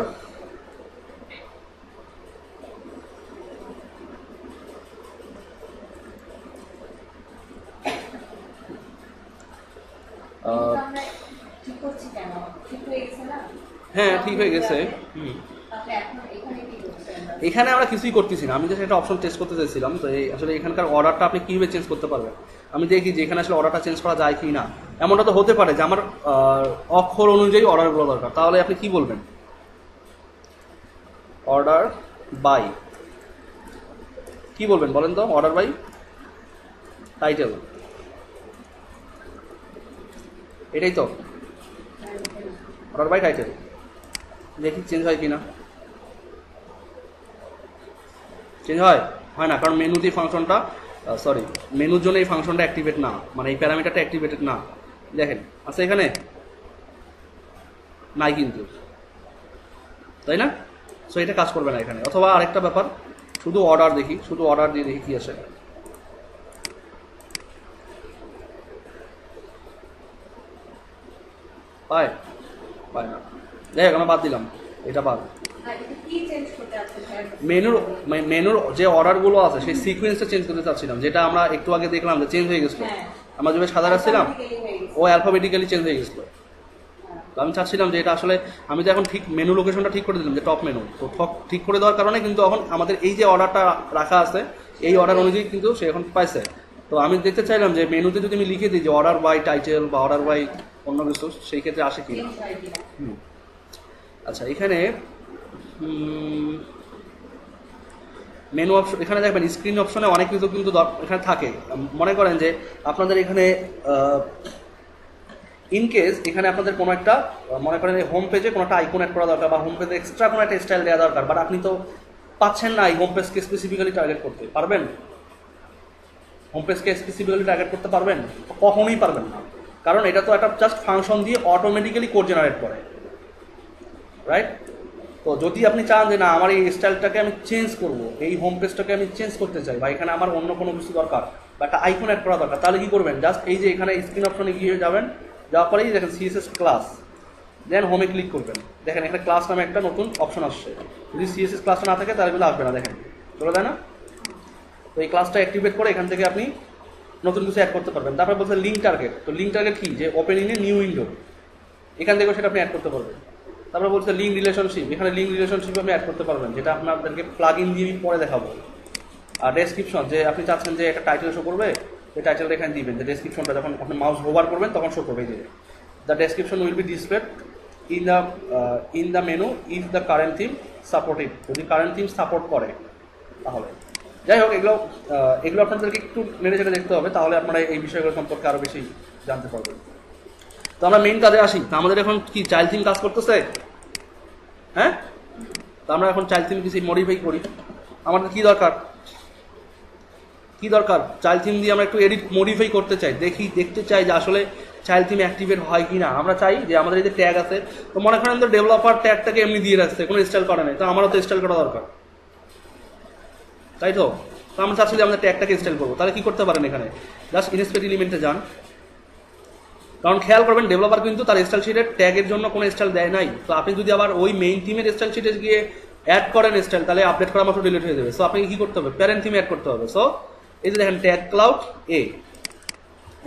Speaker 1: হ্যাঁ ঠিক হয়ে গেছে। এখানে আমরা কিছুই করতেছি না, আমি জাস্ট একটা অপশন টেস্ট করতে চাইছিলাম। তো এই আসলে এখানকার অর্ডারটা আপনি কীভাবে চেঞ্জ করতে পারবেন, আমি দেখি যে এখানে আসলে অর্ডারটা চেঞ্জ করা যায় কি না। এমনটা তো হতে পারে যে আমার অক্ষর অনুযায়ী অর্ডারগুলো দরকার, তাহলে আপনি কি বলবেন, অর্ডার বাই, কি বলবেন বলেন তো, অর্ডার বাই টাইটেল, এটাই তো অর্ডার বাই টাইটেল। দেখি চেঞ্জ হয় কিনা। চেঞ্জ হয় না, কারণ মেনুতে ফাংশনটা সরি, মেনুর জন্য এই ফাংশনটা অ্যাক্টিভেট না, মানে এই প্যারামিটারটা অ্যাক্টিভেটেড না। দেখেন আচ্ছা এখানে নাই কিন্তু, তাই না? সো এটা কাজ করবে না এখানে। অথবা আরেকটা ব্যাপার, শুধু অর্ডার দেখি, শুধু অর্ডার দিয়ে দেখি কি আসে। পায় পায় না, দেখ আমরা বাদ দিলাম, এটা বাদ। মেনুর যে অর্ডারগুলো আছে সেই সিকোয়েন্সটা চেঞ্জ করতে চাচ্ছিলাম, যেটা আমরা একটু আগে দেখলাম যে চেঞ্জ হয়ে গেছিলো। আমরা যেভাবে সাদা রাখছিলাম ও অ্যালফাবেটিক্যালি চেঞ্জ হয়ে গেছিলো। তো আমি চাচ্ছিলাম যে এটা আসলে, আমি তো এখন ঠিক মেনু লোকেশনটা ঠিক করে দিলাম যে টপ মেনু, তো ঠিক করে দেওয়ার কারণে কিন্তু এখন আমাদের এই যে অর্ডারটা রাখা আছে এই অর্ডার অনুযায়ী কিন্তু সে এখন পাইছে। তো আমি দেখতে চাইলাম যে মেনুতে যদি আমি লিখে দিই যে অর্ডার বাই টাইটেল বা অর্ডার বাই অন্য কিছু, সেই ক্ষেত্রে আসে কি। আচ্ছা এখানে মেনু অপশন, এখানে দেখবেন স্ক্রিন অপশনে অনেক কিছু কিন্তু এখানে থাকে। মনে করেন যে আপনাদের এখানে ইনকেস এখানে আপনাদের কোনো একটা, মনে করেন এই হোম পেজে কোনো একটা আইকন অ্যাড করা দরকার বা হোম পেজে এক্সট্রা কোনো একটা স্টাইল দেওয়া দরকার, বাট আপনি তো পাচ্ছেন না এই হোম পেজকে স্পেসিফিক্যালি টার্গেট করতে পারবেন। হোম পেজকে স্পেসিফিক্যালি টার্গেট করতে পারবেন? কখনোই পারবেন না, কারণ এটা তো একটা জাস্ট ফাংশন দিয়ে অটোমেটিক্যালি কোড জেনারেট করে, রাইট? তো যদি আপনি চান যে না আমার এই স্টাইলটাকে আমি চেঞ্জ করব, এই হোম পেজটাকে আমি চেঞ্জ করতে চাই, বা এখানে আমার অন্য কোনো কিছু দরকার বা একটা আইকন অ্যাড করা দরকার, তাহলে কি করবেন? জাস্ট এই যে এখানে স্ক্রিন অপশনে গিয়ে যাবেন, যাওয়ার পরেই দেখেন সিএসএস ক্লাস, দেন হোমে ক্লিক করবেন। দেখেন এখানে ক্লাস নামে একটা নতুন অপশন আসছে। যদি সিএসএস ক্লাসটা না থাকে তাহলে কিন্তু আসবে না, দেখেন চলে যায় না। তো এই ক্লাসটা অ্যাক্টিভেট করে এখান থেকে আপনি নতুন কিছু অ্যাড করতে পারবেন। তারপরে বলছে লিঙ্ক টার্গেট। তো লিঙ্ক টার্গেট কি? যে open in a new window, এখান থেকেও সেটা আপনি অ্যাড করতে পারবেন। তারপরে বলছে লিঙ্ক রিলেশনশিপ, এখানে লিঙ্ক রিলেশনশিপ আপনি অ্যাড করতে পারবেন, যেটা আপনাদেরকে প্লাগ ইন দিয়ে পরে দেখাবো। আর ডেসক্রিপশন, যে আপনি চাচ্ছেন যে একটা টাইটেল শো করবে, সেই টাইটেলটা এখানে দিবেন, যে ডেসক্রিপশনটা যখন আপনি মাউস হোভার করবেন তখন শো করবে। যে the description will be displayed in the menu if the current theme supported, যদি কারেন্ট থিম সাপোর্ট করে তাহলে। যাই হোক, এগুলো আপনাদেরকে একটু নেড়ে চেড়ে দেখতে হবে, তাহলে আপনারা এই বিষয়গুলো সম্পর্কে আরও বেশি জানতে পারবেন। তো আমরা মেইন কাজে আসি। তো আমাদের এখন কি চাইল্ড থিম কাজ করতেছে? হ্যাঁ, তো আমরা এখন চাইল্ড থিম কিছু মডিফাই করি। আমাদের কি দরকার? চাইল্ড থিম দিয়ে আমরা একটু এডিট মডিফাই করতে চাই, দেখতে চাই যে আসলে চাইল্ড থিম অ্যাক্টিভেট হয় কি না। আমরা চাই যে আমাদের এই যে ট্যাগ আছে, তো মনে করেন তো ডেভেলপার ট্যাগটাকে এমনি দিয়ে রাখছে, কোনো স্টাইল করা নেই, তো আমারও তো স্টাইল করা দরকার, তাই তো? তো আমরা চাচ্ছি যে আমাদের ট্যাগটাকে স্টাইল করবো, তাহলে কি করতে পারেন? এখানে জাস্ট ইনস্পেক্ট এলিমেন্টে যান। কারণ খেয়াল করবেন ডেভেলপার কিন্তু তার স্টাইল শিটের ট্যাগের জন্য কোনো স্টাইল দেয় নাই। তো আপনি যদি আবার ওই মেইন থিমের স্টাইল শিটে গিয়ে অ্যাড করেন স্টাইল, তাহলে আপডেট করা মাত্র ডিলিট হয়ে যাবে। সো আপনাকে কি করতে হবে? প্যারেন্ট থিমে অ্যাড করতে হবে। সো এই যে দেখেন ট্যাগ ক্লাউড এ,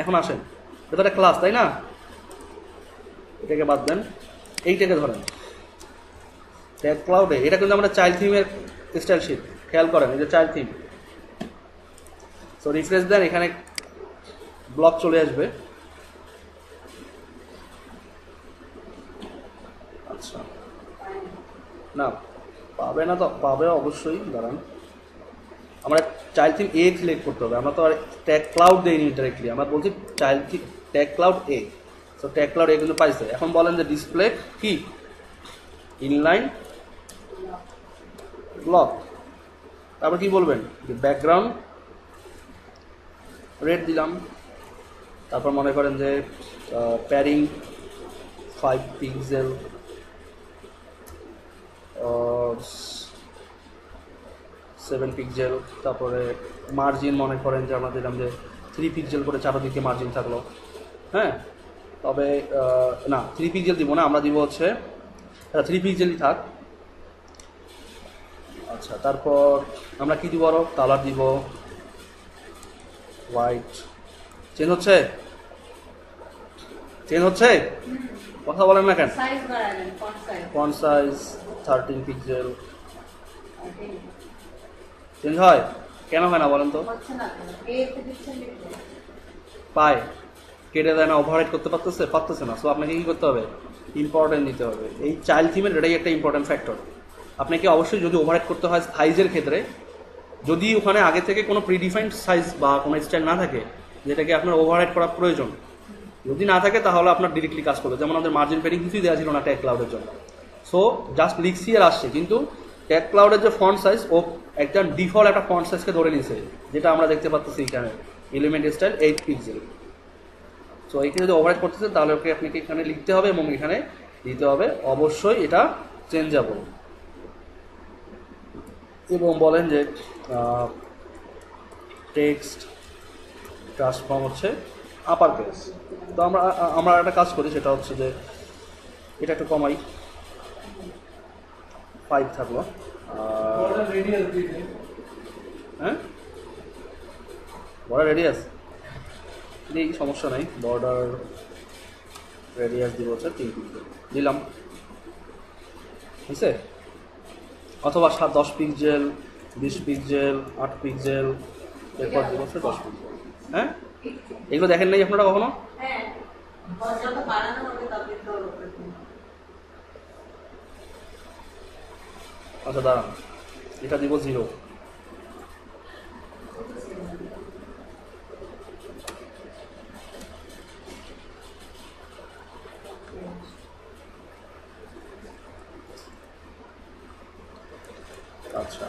Speaker 1: এখন আসেন, এটা একটা ক্লাস তাই না? এটাকে বাদ দেন, এইটাকে ধরেন ট্যাগ ক্লাউড এ। এটা কিন্তু আমরা চাইল্ড থিমের স্টাইল শিট, খেয়াল করেন এই যে চাইল্ড থিম। সো রিফ্রেশ দেন, এখানে ব্লক চলে আসবে। আচ্ছা না, পাবে না, তো পাবে অবশ্যই, দাঁড়ান। আমরা চাইল্ড থিম এ সিলেক্ট করতে হবে, আমরা তো আর ট্যাগ ক্লাউড দেইনি ডাইরেক্টলি, আমরা বলছি চাইল্ড থিম ট্যাগ ক্লাউড এ। সো ট্যাগ ক্লাউড এ কিন্তু পাইছে। এখন বলেন যে ডিসপ্লে কি ইনলাইন ব্লক, তারপর কি বলবেন? যে ব্যাকগ্রাউন্ড রেড দিলাম, তারপর মনে করেন যে প্যারিং 5 পিক্সেল, 7 পিক্সেল, তারপরে মার্জিন মনে করেন যে আমরা দিলাম যে 3 পিক্সেল করে চারদিকে মার্জিন থাকলো। হ্যাঁ, তবে না 3 পিক্সেল দিব না, আমরা দিব হচ্ছে 3 পিক্সেলই থাক। আচ্ছা, তারপর আমরা কি দিব? আরো কালার দিব হোয়াইট। চেঞ্জ হচ্ছে? কথা বলেন না কেন? ফন্ট সাইজ 13 পিক্সেল চেঞ্জ হয় কেন? হয় না বলেন তো? পায়, কেটে দেয় না, ওভাররাইট করতে পারতেছে না। সো আপনাকে কি করতে হবে? ইম্পর্টেন্ট দিতে হবে। এই চাইল্ড থিমের এটাই একটা ইম্পর্টেন্ট ফ্যাক্টর। আপনাকে অবশ্যই যদি ওভাররাইট করতে হয় সাইজের ক্ষেত্রে, যদি ওখানে আগে থেকে কোনো প্রিডিফাইন্ড সাইজ বা কোনো স্টাইল না থাকে যেটাকে আপনার ওভাররাইট করা প্রয়োজন, যদি না থাকে তাহলে আপনার ডিরেক্টলি কাজ করবে। যেমন আমাদের মার্জিন প্যাডিং কিছুই দেওয়া ছিল না ট্যাগ ক্লাউডের জন্য। সো জাস্ট লিখছি আর আসছে, কিন্তু ট্যাগ ক্লাউডের যে ফন্ট সাইজ ও একটা ডিফল্ট একটা ফন্ট সাইজকে ধরে নিয়েছে, যেটা আমরা দেখতে পাচ্ছি এখানে এলিমেন্ট স্টাইল 8 পিক্সেল। সো এইখানে যদি ওভাররাইট করতেছেন তাহলে ওকে আপনাকে এখানে লিখতে হবে এবং এখানে দিতে হবে অবশ্যই এটা চেঞ্জেবল, এবং বলেন যে টেক্সট ট্রান্সফর্ম হচ্ছে আপার কেস। তো আমরা একটা কাজ করি, সেটা হচ্ছে যে এটা একটু কমাই, 5 থাকলো। হ্যাঁ, বর্ডার রেডিয়াস এই সমস্যা নাই, বর্ডার রেডিয়াস দিব হচ্ছে 3 পিক্সেল দিলাম, বুঝছে? অথবা 10 পিক্সেল, 20 পিক্সেল, 8 পিক্সেল, এরপর দিব হচ্ছে 10 পিক্সেল। হ্যাঁ, এগুলো দেখেন নাই আপনারা কখনো? আচ্ছা দাঁড়ান, এটা দিব 0। আচ্ছা,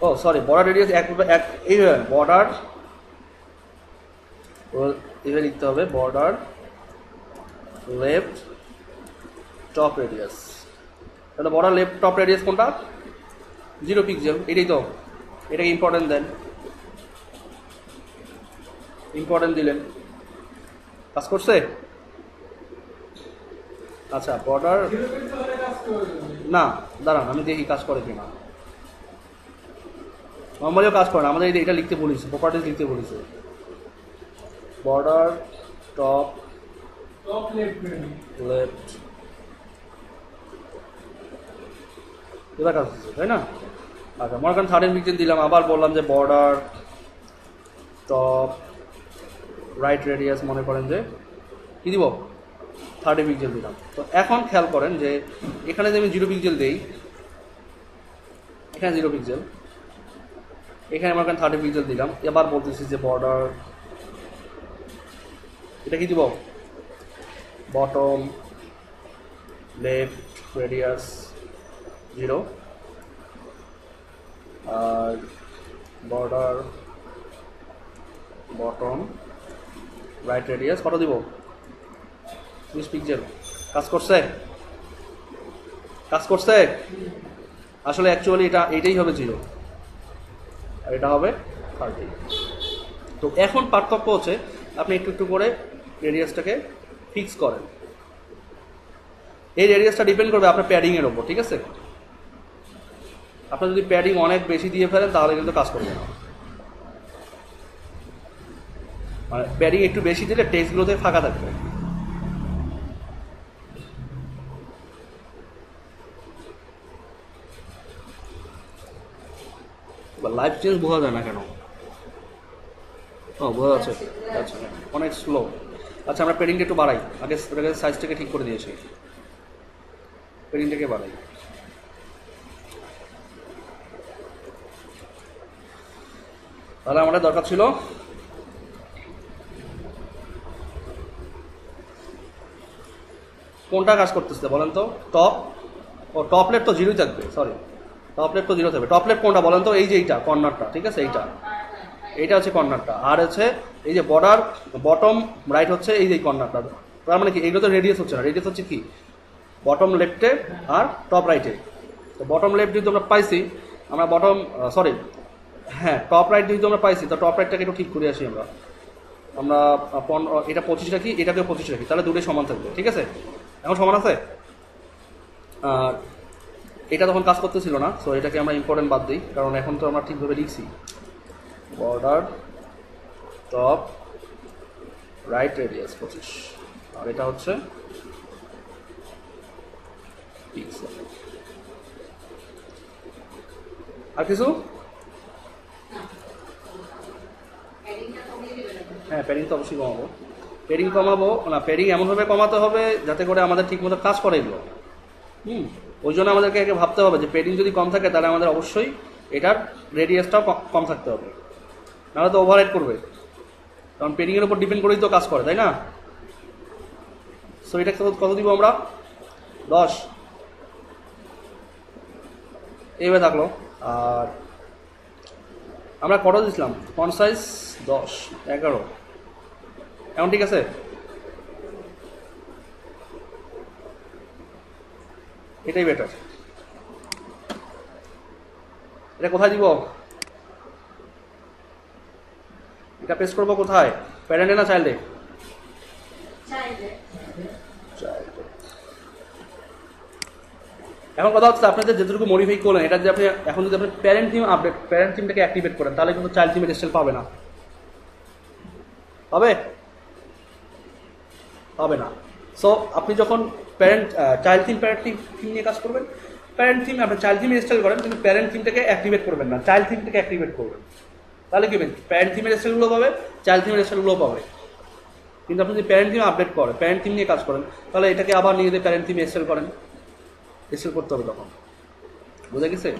Speaker 1: ও সরি, বর্ডার রেডিয়াস এই বর্ডার এভাবে লিখতে হবে, বর্ডার লেফট টপ রেডিয়াস। তাহলে বর্ডার লেফট টপ রেডিয়াস কোনটা? 0 পিক্সেল। এটাই তো, এটাকে ইম্পর্টেন্ট দেন, ইম্পর্টেন্ট দিলেন, কাজ করছে? আচ্ছা, বর্ডার না, দাঁড়ান আমি দেখি কাজ করে কিনা। নর্মালিও কাজ করে না, আমাদের এটা লিখতে বলেছে, প্রপার্টিজ লিখতে বলেছে, বর্ডার টপ লেফট, এবার কাজ হচ্ছে তাই না? আচ্ছা, মনে করেন 13 পিক্সেল দিলাম, আবার বললাম যে বর্ডার টপ রাইট রেডিয়াস, মনে করেন যে কি দিব 30 পিক্সেল দিলাম। তো এখন খেয়াল করেন যে এখানে যদি আমি 0 পিক্সেল দিই, এখানে 0 পিক্সেল, এখানে মনে করেন 30 পিক্সেল দিলাম, এবার বলতেছি যে বর্ডার, এটা কি দিব বটম লেফট রেডিয়াস 0, আর বর্ডার বটম রাইট রেডিয়াস কত দিব 20 পিক্সেল। কাজ করছে? কাজ করছে? আসলে অ্যাকচুয়ালি এটাই হবে 0 আর এটা হবে 30। তো এখন পার্থক্য হচ্ছে আপনি একটু একটু করে রেডিয়াসটাকে ফিক্স করেন। এই রেডিয়াসটা ডিপেন্ড করবে আপনার প্যাডিংয়ের ওপর, ঠিক আছে? আপনার যদি প্যাডিং অনেক বেশি দিয়ে ফেলেন তাহলে কিন্তু কাজ করবে না। মানে প্যাডিং একটু বেশি দিলে টেক্সটগুলোতে ফাঁকা থাকবে। লাইফ চেঞ্জ বোঝা যায় না কেন? ও বোঝা যাচ্ছে, আচ্ছা অনেক স্লো। আচ্ছা, আমরা প্যাডিংটা একটু বাড়াই, আগে সাইজটাকে ঠিক করে দিয়েছি, প্যাডিংটাকে বাড়াই। তাহলে আমাদের দরকার ছিল কোনটা কাজ করতেছে বলেন তো? টপ টপ লেফট তো 0ই থাকবে, সরি টপ লেফট তো 0 থাকবে। টপ লেফট কোনটা বলেন তো? এই যে এইটা কর্নারটা, ঠিক আছে? এইটা হচ্ছে কর্নারটা, আর হচ্ছে এই যে বর্ডার বটম রাইট হচ্ছে এই যে কর্নারটা। তার মানে কি এগুলো তো রেডিয়াস হচ্ছে না, রেডিয়াস হচ্ছে কি বটম লেফটে আর টপ রাইটে। তো বটম লেফট যেহেতু আমরা পাইছি, আমরা বটম সরি হ্যাঁ টপ রাইট যেহেতু আমরা পাইছি, তো টপ রাইটটাকে একটু ঠিক করে আসি আমরা। এটা 25 রাখি, এটাকেও 25 রাখি, তাহলে দুটোই সমান থাকবে, ঠিক আছে? এখন সমান আছে। আর এটা তখন কাজ করতেছিল না, সো এটাকে আমরা ইম্পর্টেন্ট বাদ দিই, কারণ এখন তো আমরা ঠিকভাবে লিখছি বর্ডার টপ রাইট রেডিয়াস 25, আর এটা হচ্ছে পিক্সেল। আর কিছু? হ্যাঁ, প্যাডিং তো অবশ্যই কমাবো। প্যাডিং কমাবো না, প্যাডিং এমনভাবে কমাতে হবে যাতে করে আমাদের ঠিকমতো কাজ করে এগুলো। ওই জন্য আমাদেরকে আগে ভাবতে হবে যে প্যাডিং যদি কম থাকে তাহলে আমাদের অবশ্যই এটার রেডিয়াসটাও কম থাকতে হবে, নাহলে তো ওভাররাইড করবে, কারণ প্যাডিংয়ের উপর ডিপেন্ড করেই তো কাজ করে, তাই না? সো এটা কত দিব আমরা? 10 এইভাবে থাকলো। আর আমরা কত দিয়েছিলাম, ফন্ট সাইজ 10, 11, এখন ঠিক আছে? এটাই বেটার। এটা কোথায় দিব, এটা পেস্ট করবো কোথায়, প্যারেন্টে না চাইল্ডে? এখন কথা হচ্ছে আপনাদের যেটুকু মডিফাই করলেন এটা যদি আপনি এখন যদি আপনি প্যারেন্ট থিম আপডেট, প্যারেন্ট থিমটাকে অ্যাক্টিভেট করেন তাহলে কিন্তু চাইল্ড থিমের স্টাইল পাবে না, পাবে না। সো আপনি যখন parent child theme parent theme নিয়ে কাজ করবেন, প্যারেন্ট থিম আপনি চাইল্ড থিম ইনস্টল করেন কিন্তু প্যারেন্ট থিমটাকে অ্যাক্টিভেট করবেন না, চাইল্ড থিমটাকে অ্যাক্টিভেট করবেন। তাহলে কি হবে, প্যারেন্ট থিমের স্টাইলগুলো পাবে, চাইল্ড থিমের স্টাইলগুলো পাবে। কিন্তু আপনি যদি প্যারেন্ট থিম আপডেট করেন, প্যারেন্ট থিম নিয়ে কাজ করেন, তাহলে এটাকে আবার নিয়ে দিয়ে প্যারেন্ট থিম ইনস্টল করেন, ইনস্টল করতে হবে তখন। বুঝে গেছে?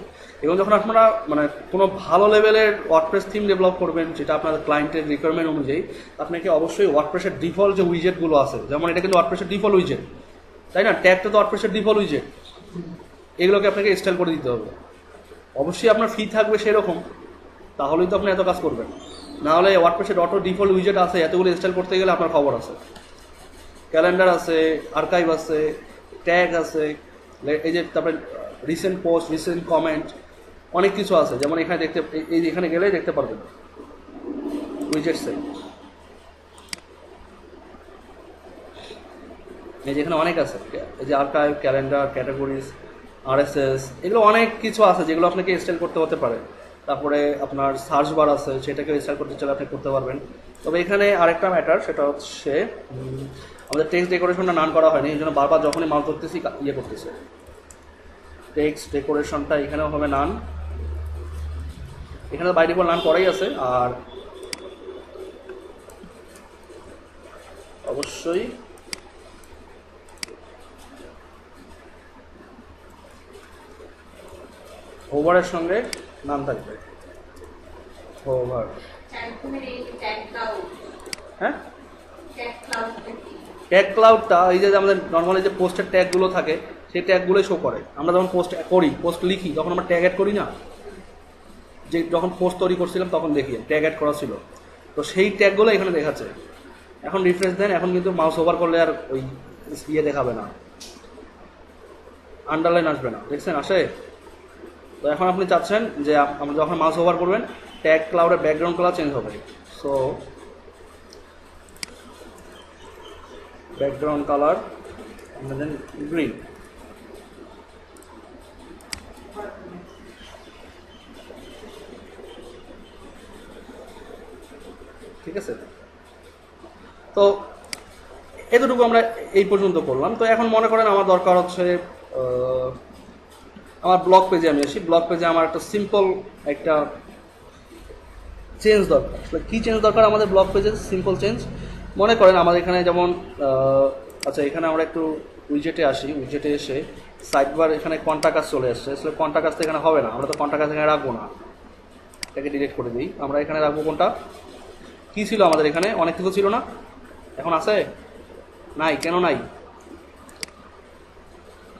Speaker 1: এবং যখন আপনারা মানে কোনো ভালো লেভেলের ওয়ার্ডপ্রেস থিম ডেভেলপ করবেন যেটা আপনার ক্লায়েন্টের রিকোয়ারমেন্ট অনুযায়ী, আপনাকে অবশ্যই ওয়ার্ডপ্রেসের ডিফল্ট যে উইজেটগুলো আছে, যেমন এটা কিন্তু ওয়ার্ডপ্রেসের ডিফল্ট উইজেট, তাই না? ট্যাগটা তো ওয়ার্ডপ্রেসের ডিফল্ট উইজেট, এগুলোকে আপনাকে ইনস্টল করে দিতে হবে। অবশ্যই আপনার ফি থাকবে সেরকম, তাহলেই তো আপনি এত কাজ করবেন। না হলে ওয়ার্ডপ্রেসের অটো ডিফল্ট উইজেট আছে, এতগুলো ইনস্টল করতে গেলে আপনার খবর আছে। ক্যালেন্ডার আছে, আর্কাইভ আছে, ট্যাগ আছে, এই যে তারপরে রিসেন্ট পোস্ট, রিসেন্ট কমেন্ট, অনেক কিছু আছে। যেমন এখানে দেখতে, এই এখানে গেলেই দেখতে পারবেন উইজেটসে, এই যেখানে অনেক আছে, এই যে আর্কাইভ, ক্যালেন্ডার, ক্যাটাগরিজ, আরএসএস, এগুলো অনেক কিছু আছে যেগুলো আপনাকে ইনস্টল করতে হতে পারে। তারপরে আপনার সার্চ বার আছে, সেটাকে ইনস্টল করতে চাইলে আপনি করতে পারবেন। তবে এখানে আরেকটা ম্যাটার, সেটা হচ্ছে আমাদের টেক্সট ডেকোরেশনটা নান করা হয়নি, এই জন্য বারবার যখনই মাউস ধরতেছি ইয়ে করতেছে। টেক্সট ডেকোরেশনটা এখানেও হবে নান, এখানে বাই ডিফল্ট নান করাই আছে। আর অবশ্যই হোভারের সঙ্গে নাম থাকবে, হোভার। হ্যাঁ, ট্যাগ ক্লাউডটা এই যে আমাদের নর্মালি যে পোস্টের ট্যাগগুলো থাকে সেই ট্যাগগুলোই শো করে। আমরা যখন পোস্ট করি, পোস্ট লিখি, তখন আমরা ট্যাগ অ্যাড করি না, যে যখন পোস্ট তৈরি করছিলাম তখন দেখি ট্যাগ অ্যাড করা ছিল, তো সেই ট্যাগগুলো এখানে দেখাচ্ছে। এখন রিফ্রেশ দেন, এখন কিন্তু মাউস ওভার করলে আর ওই ইয়ে দেখাবে না, আন্ডারলাইন আসবে না, দেখছেন আসে? তো এখন আপনি চাচ্ছেন যে আপনি যখন মাউস ওভার করবেন ট্যাগ ক্লাউডের ব্যাকগ্রাউন্ড কালার চেঞ্জ হবে। সো ব্যাকগ্রাউন্ড কালার গ্রিন, ঠিক আছে? তো এতটুকু আমরা এই পর্যন্ত করলাম। তো এখন মনে করেন আমার দরকার হচ্ছে আমার ব্লগ পেজে আমি আসি, ব্লগ পেজে আমার একটা সিম্পল একটা চেঞ্জ দরকার। কী চেঞ্জ দরকার আমাদের ব্লগ পেজে? সিম্পল চেঞ্জ মনে করেন আমাদের এখানে যেমন আচ্ছা এখানে আমরা একটু উইজেটে আসি, উইজেটে এসে সাইডবার এখানে কন্টাক্ট আস চলে আসছে। আসলে কন্টাক্ট আস এখানে হবে না, আমরা তো কন্টাক্ট আস এখানে রাখবো না, এটাকে ডিলিট করে দিই। আমরা এখানে রাখবো কোনটা, কী ছিল আমাদের এখানে? অনেক কিছু ছিল না, এখন আছে? নাই, কেন নাই?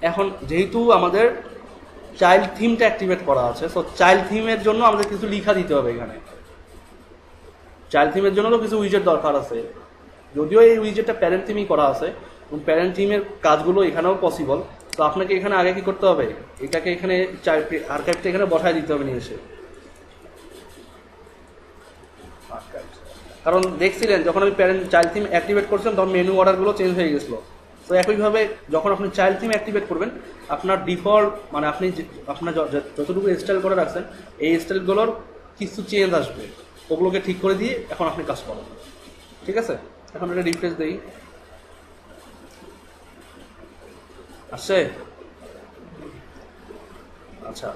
Speaker 1: এখন যেহেতু আমাদের চাইল্ড থিমটা অ্যাক্টিভেট করা আছে, সো চাইল্ড থিমের জন্য আমাদের কিছু লিখা দিতে হবে এখানে। চাইল্ড থিমের জন্য তো কিছু উইজেট দরকার আছে, যদিও এই উইজেটটা প্যারেন্ট থিমই করা আছে এবং প্যারেন্ট থিমের কাজগুলো এখানেও পসিবল। তো আপনাকে এখানে আগে কি করতে হবে, এটাকে এখানে আর্কাইভটা এখানে বসায় দিতে হবে নিয়ে এসে। কারণ দেখছিলেন যখন আমি চাইল্ড থিম অ্যাক্টিভেট করছিলাম তখন মেনু অর্ডারগুলো চেঞ্জ হয়ে গেছিলো। তো একইভাবে যখন আপনি চাইল্ড থিম অ্যাক্টিভেট করবেন, আপনার ডিফল্ট মানে আপনি আপনার যতটুকু স্টাইল করে রাখছেন এই স্টাইলগুলোর কিছু চেঞ্জ আসবে, ওগুলোকে ঠিক করে দিয়ে এখন আপনি কাজ করেন, ঠিক আছে? এখন এটা রিফ্রেশ দিই, আসছে? আচ্ছা,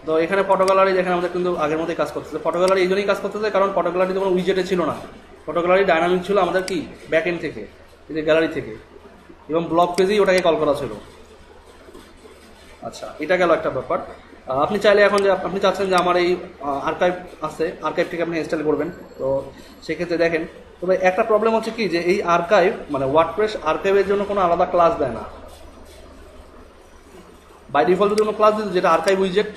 Speaker 1: তো এখানে ফটো গ্যালারি দেখেন আমাদের কিন্তু আগের মধ্যেই কাজ করতেছে। ফটো গ্যালারি এই জন্যই কাজ করতেছে কারণ ফটো গ্যালারিতে কোনো উইজেটে ছিল না, ফটো গ্যালারি ডাইনামিক ছিল আমাদের কি ব্যাক এন্ড থেকে, এই যে গ্যালারি থেকে, এবং ব্লগ পেজেই ওটাকে কল করা ছিল। আচ্ছা, এটা গেল একটা ব্যাপার। আপনি চাইলে এখন যে আপনি চাচ্ছেন যে আমার এই আর্কাইভ আছে, আর্কাইভ থেকে আপনি ইনস্টল করবেন, তো সেক্ষেত্রে দেখেন। তবে একটা প্রবলেম হচ্ছে কি যে এই আর্কাইভ মানে ওয়ার্ডপ্রেস আর্কাইভের জন্য কোনো আলাদা ক্লাস দেয় না, বাই ডিফল্ট যদি কোনো ক্লাস দিত যেটা আর্কাইভ উইজেট,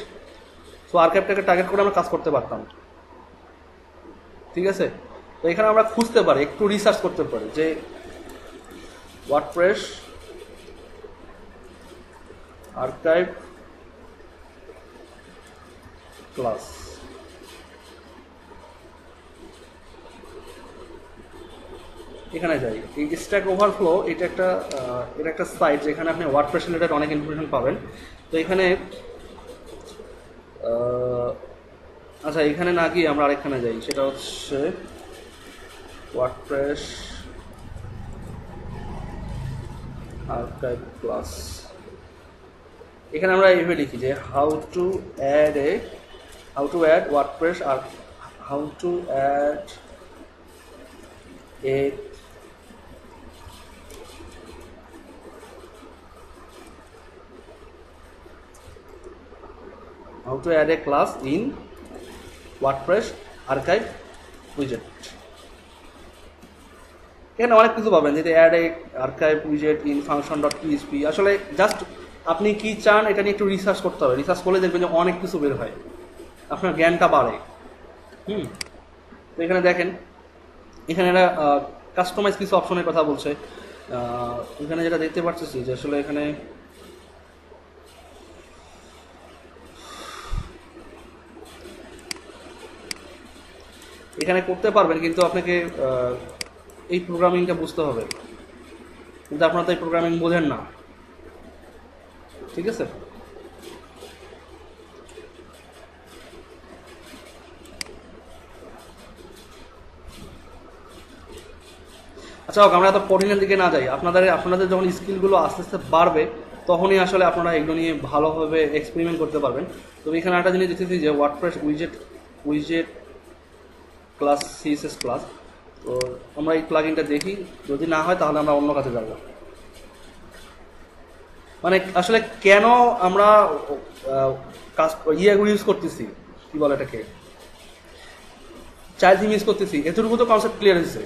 Speaker 1: সো আর্কাইভটাকে টার্গেট করে আমরা কাজ করতে পারতাম। ঠিক আছে, তো এখানে আমরা খুঁজতে পারি, একটু রিসার্চ করতে পারি যে ওয়ার্ডপ্রেস আর্কাইভ ক্লাস। এখানে যাই, এই স্ট্যাক ওভারফ্লো এটা একটা সাইট যেখানে আপনি ওয়ার্ডপ্রেস রিলেটেড অনেক ইনফরমেশন পাবেন। তো এখানে আচ্ছা এখানে না গিয়ে আমরা আরেকখানে যাই, সেটা হচ্ছে ওয়ার্ডপ্রেস আর্কাইভ ক্লাস। এখানে আমরা এইভাবে লিখি যে হাউ টু অ্যাড ওয়ার্ডপ্রেস আর how to add a how to add a class in WordPress archive widget। এখানে অনেক কিছু পাবেন, যেটা অ্যাড এ আর্কাইভ উইজেট ইন function.php। আসলে জাস্ট আপনি কি চান এটা নিয়ে একটু রিসার্চ করতে হবে, রিসার্চ করলে দেখবেন যে অনেক কিছু বের হয়, আপনার জ্ঞানটা বাড়ে। তো এখানে দেখেন, এখানে একটা কাস্টমাইজ কিছু অপশনের কথা বলছে। এখানে যেটা দেখতে পাচ্ছি যে আসলে এখানে করতে পারবেন, কিন্তু আপনাকে এই প্রোগ্রামিংটা বুঝতে হবে, কিন্তু আপনারা তো এই প্রোগ্রামিং বোঝেন না। ঠিক আছে, আচ্ছা হোক, আমরা এত কঠিনের দিকে না যাই। আপনাদের যখন স্কিলগুলো আস্তে আস্তে বাড়বে তখনই আসলে আপনারা এগুলো নিয়ে ভালোভাবে এক্সপেরিমেন্ট করতে পারবেন। তো এখানে একটা জিনিস দেখতেছি যে ওয়ার্ডপ্রেস উইজেট ক্লাস সিএসএস ক্লাস। তো আমরা এই প্লাগইনটা দেখি, যদি না হয় তাহলে আমরা অন্য কাজে যাব। মানে আসলে কেন আমরা ইউজ করতেছি, কি বলে এটাকে, চাইল্ড থিম ইউজ করতেছি, এতটুকু তো কনসেপ্ট ক্লিয়ার হয়েছে,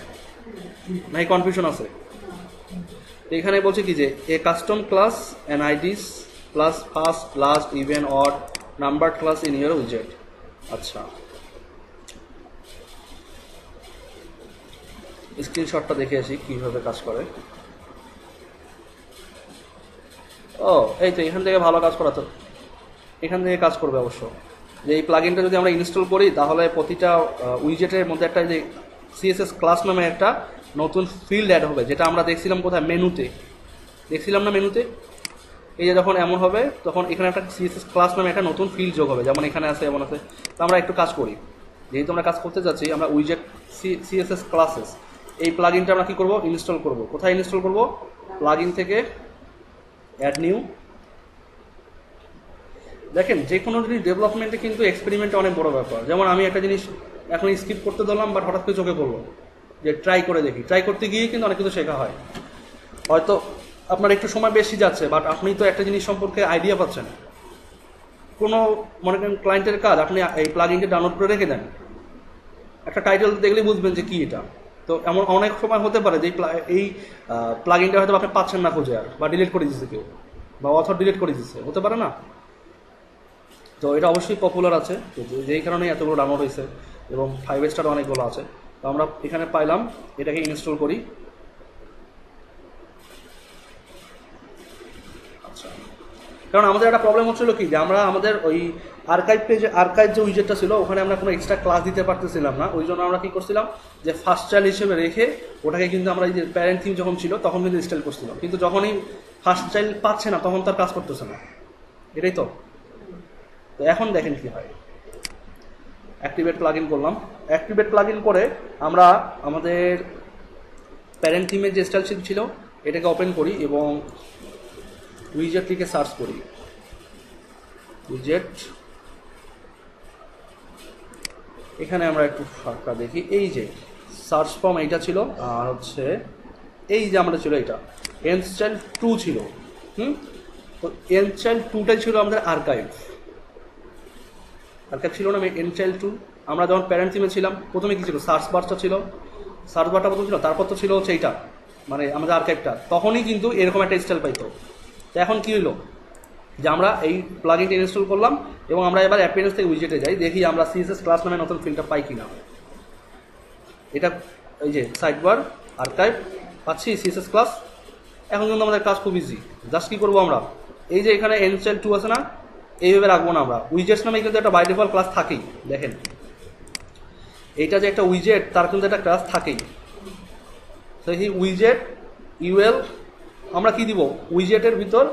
Speaker 1: নাই কনফিউশন আছে। এখানে বলছে কি যে a custom class and IDs plus first last even or number class in your উইজেট। আচ্ছা, স্ক্রিনশটটা দেখে আসি কিভাবে কাজ করে। ও এই তো এখান থেকে ভালো কাজ করা, তো এখান থেকে কাজ করবে অবশ্য। যে এই প্লাগইনটা যদি আমরা ইনস্টল করি তাহলে প্রতিটা উইজেটের মধ্যে একটা যে সিএসএস ক্লাস নামে একটা নতুন ফিল্ড অ্যাড হবে, যেটা আমরা দেখছিলাম কোথায়, মেনুতে দেখছিলাম না, মেনুতে। এই যে যখন এমন হবে তখন এখানে একটা সিএসএস ক্লাস নামে একটা নতুন ফিল্ড যোগ হবে, যেমন এখানে আছে এমন আছে। তো আমরা একটু কাজ করি, যেহেতু আমরা কাজ করতে যাচ্ছি, আমরা উইজেট সিএসএস ক্লাসেস এই প্লাগইনটা আমরা কি করব, ইনস্টল করব। কোথায় ইনস্টল করব, প্লাগইন থেকে অ্যাড নিউ। দেখেন যে কোনো জিনিস ডেভেলপমেন্টে কিন্তু এক্সপেরিমেন্টে অনেক বড় ব্যাপার। যেমন আমি একটা জিনিস এখন স্কিপ করতে দিলাম, বাট হঠাৎ করে চোখে পড়লো যে ট্রাই করে দেখি, ট্রাই করতে গিয়ে কিন্তু অনেক কিছু শেখা হয়। হয়তো আপনার একটু সময় বেশি যাচ্ছে, বাট আপনি তো একটা জিনিস সম্পর্কে আইডিয়া পাচ্ছেন। কোনো মনে করেন ক্লায়েন্টের কাজ, আপনি এই প্লাগইনকে ডাউনলোড করে রেখে দেন, একটা টাইটেল দেখলেই বুঝবেন যে কি এটা। তো এমন অনেক সময় হতে পারে যে এই প্লাগইনটা হয়তো আপনি পাচ্ছেন না খুঁজে, আর বা ডিলিট করে দিচ্ছে কেউ, বা অথর ডিলিট করে দিচ্ছে, হতে পারে না। তো এটা অবশ্যই পপুলার আছে, যেই কারণে এতগুলো ডাউনলোড হয়েছে এবং 5 স্টার অনেকগুলো আছে। তো আমরা এখানে পাইলাম, এটাকে ইনস্টল করি। আচ্ছা, কারণ আমাদের একটা প্রবলেম হচ্ছিল কি যে আমরা আমাদের ওই আর্কাইভ যে উইজেটটা ছিল ওখানে আমরা কোনো এক্সট্রা ক্লাস দিতে পারতেছিলাম না। ওই জন্য আমরা কি করছিলাম যে ফার্স্ট চাইল্ড হিসেবে রেখে ওটাকে কিন্তু আমরা এই যে প্যারেন্ট থিম যখন ছিল তখন কিন্তু ইনস্টল করছিলাম, কিন্তু যখনই ফার্স্ট চাইল্ড পাচ্ছে না তখন তার কাজ করতেছে না। এটাই তো। তো এখন দেখেন কি হয়, অ্যাক্টিভেট প্লাগইন করলাম। অ্যাক্টিভেট প্লাগইন করে আমরা আমাদের প্যারেন্ট থিমের যে স্টাইল শিট ছিল এটাকে ওপেন করি এবং উইজেট লিখে সার্চ করি। উইজেট, এখানে আমরা একটু ফাঁকা দেখি। এই যে সার্চ ফর্ম এইটা ছিল, আর হচ্ছে এই যে আমাদের ছিল এটা এনস্টাইল 2 ছিল। তো এনস্টাইল 2টাই ছিল আমাদের আর্কাইভ ছিল না এনস্টাইল 2। আমরা যখন প্যারেন্ট থিমে ছিলাম প্রথমে কি ছিল, সার্চ বারটা ছিল, সার্চ বারটা প্রথম ছিল, তারপর তো ছিল হচ্ছে এইটা মানে আমাদের আর্কাইভটা। তখনই কিন্তু এরকম একটা স্টাইল পাইতো। তো এখন কি হইলো, যে আমরা এই প্লাগইনটা ইনস্টল করলাম এবং আমরা এবার অ্যাপিয়ারেন্স থেকে উইজেটে যাই, দেখি আমরা সিএসএস ক্লাস নামে নতুন ফিল্ডটা পাই কিনা। এটা এই যে সাইড বার আর্কাইভ পাচ্ছি সিএসএস ক্লাস। এখন কিন্তু আমাদের কাজ খুব ইজি। জাস্ট কী করবো আমরা, এই যে এখানে এনচাইল্ড 2 আছে না, এইভাবে রাখবো না আমরা। উইজেটস নামে কিন্তু একটা বাই ডিফল্ট ক্লাস থাকেই। দেখেন এইটা যে একটা উইজেট, তার কিন্তু একটা ক্লাস থাকেই। সেই উইজেট ইউএল আমরা কি দিব, উইজেটের ভিতর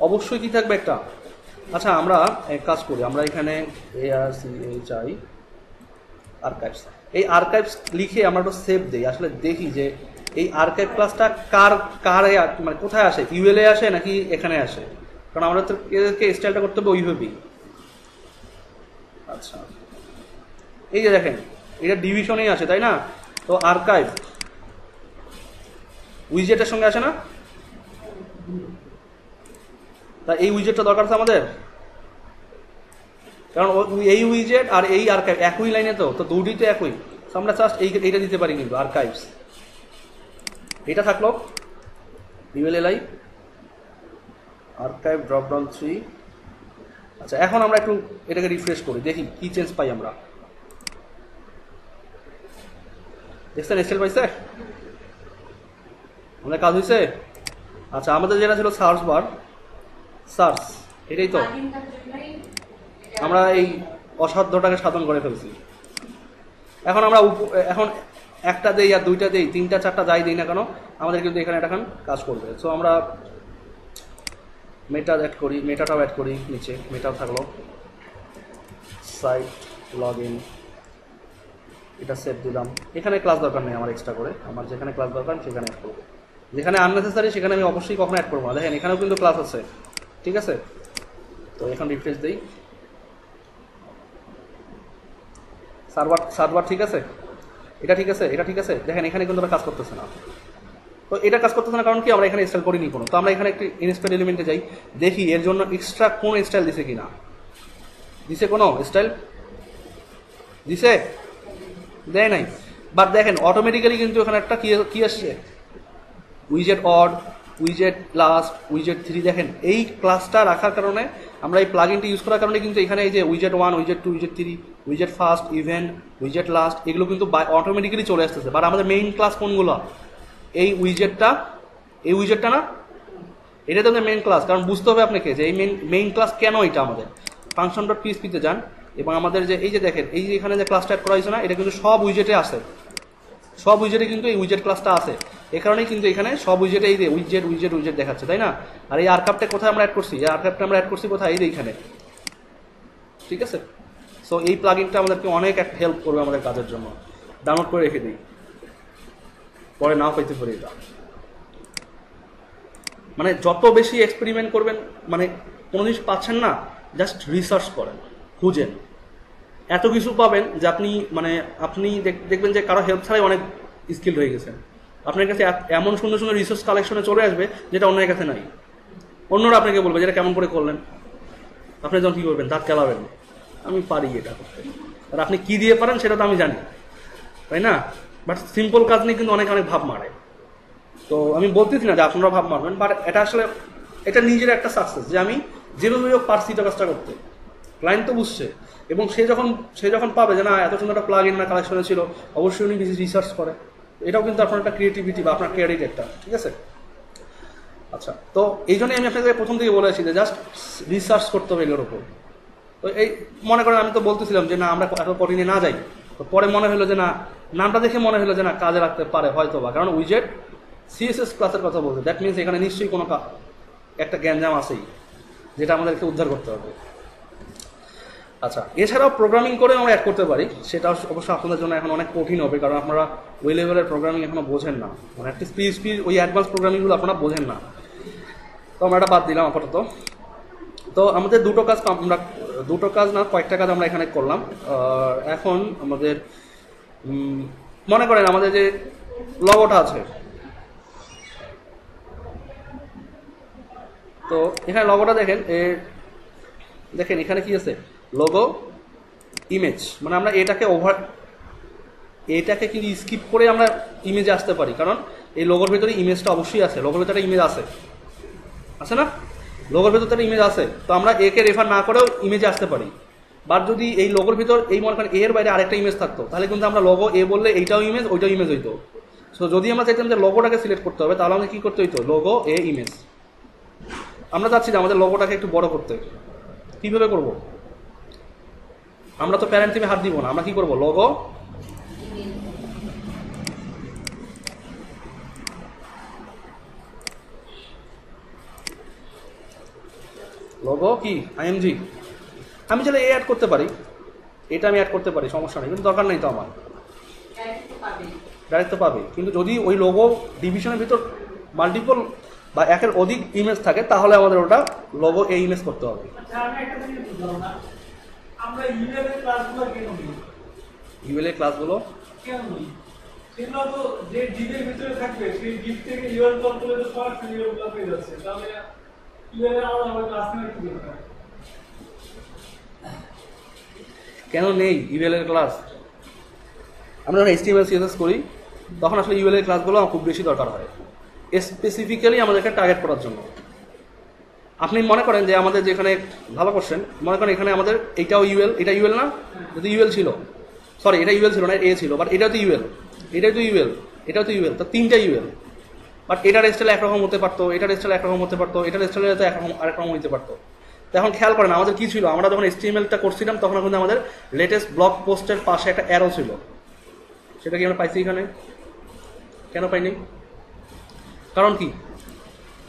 Speaker 1: অবশ্যই কি থাকবে একটা। আচ্ছা আমরা এক কাজ করি, আমরা এখানে ARCHI আর্কাইভস, এই আর্কাইভস লিখে আমরা একটু সেভ দিই। আসলে দেখি যে এই আর্কাইভ ক্লাসটা কার কার মানে কোথায় আসে, ইউএল এ আসে নাকি এখানে আসে, কারণ আমরা তো এদেরকে স্টাইলটা করতে হবে ওইভাবেই। আচ্ছা এই যে দেখেন এটা ডিভিশনেই আসে, তাই না? তো আর্কাইভ উইজেটের সঙ্গে আসে না, তা এই উইজেটটা দরকার আছে আমাদের, কারণ এই উইজেট আর এই আর্কাইভ একই লাইনে, তো দুটি তো একই। আমরা জাস্ট এইটা দিতে পারি কিন্তু আর্কাইভস, এটা থাকলো ইউএলএলআই আর্কাইভ ড্রপডাউন 3। আচ্ছা এখন আমরা একটু এটাকে রিফ্রেশ করি, দেখি কি চেঞ্জ পাই আমরা। দেখছেন এক্সেল পাইছে, আমাদের কাজ হয়েছে। আচ্ছা আমাদের যেটা ছিল সার্চ বার, সার্চ এটাই তো আমরা এই অসাধ্যটাকে সাধন করে ফেলছি। এখন আমরা এখন একটা দেই আর দুইটা দেই, তিনটা চারটা যাই দিই না কেন, আমাদের কিন্তু এখানে এটা কাজ করবে। সো আমরা মেটা অ্যাড করি, মেটাটাও অ্যাড করি, নিচে মেটাও থাকলো, সাইট লগ ইন, এটা সেভ দিলাম। এখানে ক্লাস দরকার নেই আমার এক্সট্রা করে, আমার যেখানে ক্লাস দরকার সেখানে অ্যাড করবো, যেখানে আননেসেসারি সেখানে আমি অবশ্যই কখনো অ্যাড করবো না। দেখেন এখানেও কিন্তু ক্লাস আছে, ঠিক আছে। তো এখন রিফ্রেশ দিই, সার্ভার ঠিক আছে, এটা ঠিক আছে, এটা ঠিক আছে। দেখেন এখানে কিন্তু কাজ করতেছে না, তো এটা কাজ করতেছে না কারণ কি, আমরা এখানে স্টাইল করিনি কোনো। তো আমরা এখানে একটি ইনস্টাইল এলিমেন্টে যাই, দেখি এর জন্য এক্সট্রা কোন স্টাইল দিছে কিনা। দিছে কোনো স্টাইল, দিছে, দেয় নাই। বাট দেখেন অটোমেটিক্যালি কিন্তু এখানে একটা কি আসছে, উইজেট অড, উইজেট লাস্ট, উইজেট 3। দেখেন এই ক্লাসটা রাখার কারণে, আমরা এই প্লাগইনটা ইউজ করার কারণে কিন্তু এখানে এই যে উইজেট 1, উইজেট 2, উইজেট 3, উইজেট ফার্স্ট, ইভেন্ট, উইজেট লাস্ট, এগুলো কিন্তু অটোমেটিক্যালি চলে আসতেছে। বাট আমাদের মেইন ক্লাস কোনগুলো, এই উইজেটটা, এই উইজেটটা না, এটা তো মেইন ক্লাস। কারণ বুঝতে হবে আপনাকে যে এই মেইন ক্লাস কেন এটা আমাদের। ফাংশন ডট পিএইচপিতে যান এবং আমাদের যে এই যে দেখেন এই যে এখানে যে ক্লাসটা অ্যাড করা হয়েছে না, এটা কিন্তু সব উইজেটে আসে, সব উইজেটে কিন্তু এই উইজেট ক্লাসটা আছে। এ কারণেই কিন্তু এখানে সব উইজেটে এই যে উইজেট উইজেট উইজেট দেখাচ্ছে, তাই না? আর এই আর্কাইভটা কোথায় আমরা অ্যাড করছি, এই আর্কাইভটা আমরা অ্যাড করছি কোথায়, এই যে এইখানে, ঠিক আছে। সো এই প্লাগইনটা আমাদেরকে অনেক হেল্প করবে আমাদের কাজের জন্য। ডাউনলোড করে রেখে দিই, পরে নাও পাইতে পারি। এটা মানে যত বেশি এক্সপেরিমেন্ট করবেন, মানে কোনো জিনিস পাচ্ছেন না, জাস্ট রিসার্চ করেন, খুঁজেন, এত কিছু পাবেন যে আপনি মানে আপনি দেখবেন যে কারো হেল্প ছাড়াই অনেক স্কিল হয়ে গেছেন। আপনার কাছে এমন সুন্দর সুন্দর রিসোর্স কালেকশনে চলে আসবে যেটা অন্যের কাছে নাই। অন্যরা আপনাকে বলবে যেটা কেমন করে করলেন, আপনি যখন কী করবেন, দাঁত কেলাবেন, আমি পারি এটা করতে। আর আপনি কী দিয়ে পারেন সেটা তো আমি জানি, তাই না? বাট সিম্পল কাজ নিয়ে কিন্তু অনেক অনেক ভাব মারে। তো আমি বলতেছি না যে আপনারা ভাব মারবেন, বাট এটা আসলে এটা নিজের একটা সাকসেস যে আমি যেভাবে হোক পারছি এটা কাজটা করতে। ক্লায়েন্ট তো বুঝছে, এবং সে যখন পাবে যে না এত সুন্দর একটা প্লাগ ইন না কালেকশনে ছিল, অবশ্যই উনি বেশি রিসার্চ করে। এটাও কিন্তু আপনার একটা ক্রিয়েটিভিটি বা আপনার ক্রেডিট একটা, ঠিক আছে। আচ্ছা তো এই জন্যই আমি আপনাকে প্রথম থেকে বলেছি যে জাস্ট রিসার্চ করতে হবে এগুলোর উপর। তো এই মনে করেন আমি তো বলতেছিলাম যে না আমরা এত কঠিনে না যাই, তো পরে মনে হলো যে না, নামটা দেখে মনে হলো যে না কাজে রাখতে পারে হয়তো বা, কারণ উইজেট সিএসএস ক্লাসের কথা বলছে, দ্যাট মিনস এখানে নিশ্চয়ই কোনো একটা গ্যাঞ্জাম আছেই যেটা আমাদেরকে উদ্ধার করতে হবে। আচ্ছা এছাড়াও প্রোগ্রামিং করে আমরা অ্যাড করতে পারি, সেটা অবশ্য আপনাদের জন্য এখন অনেক কঠিন হবে, কারণ আপনারা ওই লেভেলের প্রোগ্রামিং এখনো বোঝেন না, মানে একটা পিএইচপির ওই অ্যাডভান্স প্রোগ্রামিংগুলো আপনারা বোঝেন না। তো আমরা এটা বাদ দিলাম আপাতত। তো আমাদের দুটো কাজ না কয়েকটা কাজ আমরা এখানে করলাম। এখন আমাদের মনে করেন আমাদের যে লগোটা আছে, তো এখানে লগোটা দেখেন, দেখেন এখানে কি আছে, লোগো ইমেজ, মানে আমরা এটাকে কিন্তু স্কিপ করে আমরা ইমেজে আসতে পারি, কারণ এই লোগোর ভিতরে ইমেজটা অবশ্যই আছে, লোগোর ভিতরে ইমেজ আছে না? লোগোর ভিতর তার ইমেজ আছে, তো আমরা এ কে রেফার না করেও ইমেজে আসতে পারি। বাট যদি এই লোগোর ভিতর এই মনে করেন এর বাইরে আরেকটা ইমেজ থাকতো, তাহলে কিন্তু আমরা লোগো এ বললে এইটাও ইমেজ ওইটাও ইমেজ হইতো। সো যদি আমরা চাইতাম যে লোগোটাকে সিলেক্ট করতে হবে, তাহলে আমাদের কী করতে হইতো, লোগো এ ইমেজ। আমরা চাচ্ছি যে আমাদের লোগোটাকে একটু বড় করতে, কীভাবে করব? আমরা তো প্যারেন্ট টিমে হাত দিব না, আমরা কি করব, লোগো লোগো কি আইএমজি। আমি চাইলে এ অ্যাড করতে পারি, এটা আমি অ্যাড করতে পারি, সমস্যা নেই, কিন্তু দরকার নেই তো আমার, ডাইরেক্ট তো পাবে। কিন্তু যদি ওই লোগো ডিভিশনের ভিতর মাল্টিপল বা একের অধিক ইমেজ থাকে, তাহলে আমাদের ওটা লোগো এ ইমেজ করতে হবে। ইউএল এর ক্লাসগুলো কেন নেই ইউএল এর ক্লাস? আমরা যখন HTML CSS করি তখন আসলে ইউএল এর ক্লাসগুলো খুব বেশি দরকার হয়, স্পেসিফিক্যালি আমাদেরকে টার্গেট করার জন্য। আপনি মনে করেন যে আমাদের যেখানে ভালো কোশ্চেন, মনে করেন এখানে আমাদের এইটাও ইউএল, এটা ইউএল না, যদি ইউএল ছিল, সরি এটা ইউএল ছিল না, এ ছিল, বাট এটাও তো ইউএল, এটাও তো ইউএল, এটাও তো ইউএল, তো তিনটা ইউএল। বাট এটার স্টাইল একরকম হতে পারতো, এটার স্টাইল একরকম হতে পারতো, এটার স্টাইলে তো একরকম আরেকরকম হতে পারতো। তো এখন খেয়াল করেন আমাদের কি ছিল, আমরা যখন HTML-টা করছিলাম তখন কিন্তু আমাদের লেটেস্ট ব্লগ পোস্টের পাশে একটা অ্যারো ছিল, সেটা কি আমরা পাইছি এখানে? কেন পাইনি? কারণ কি?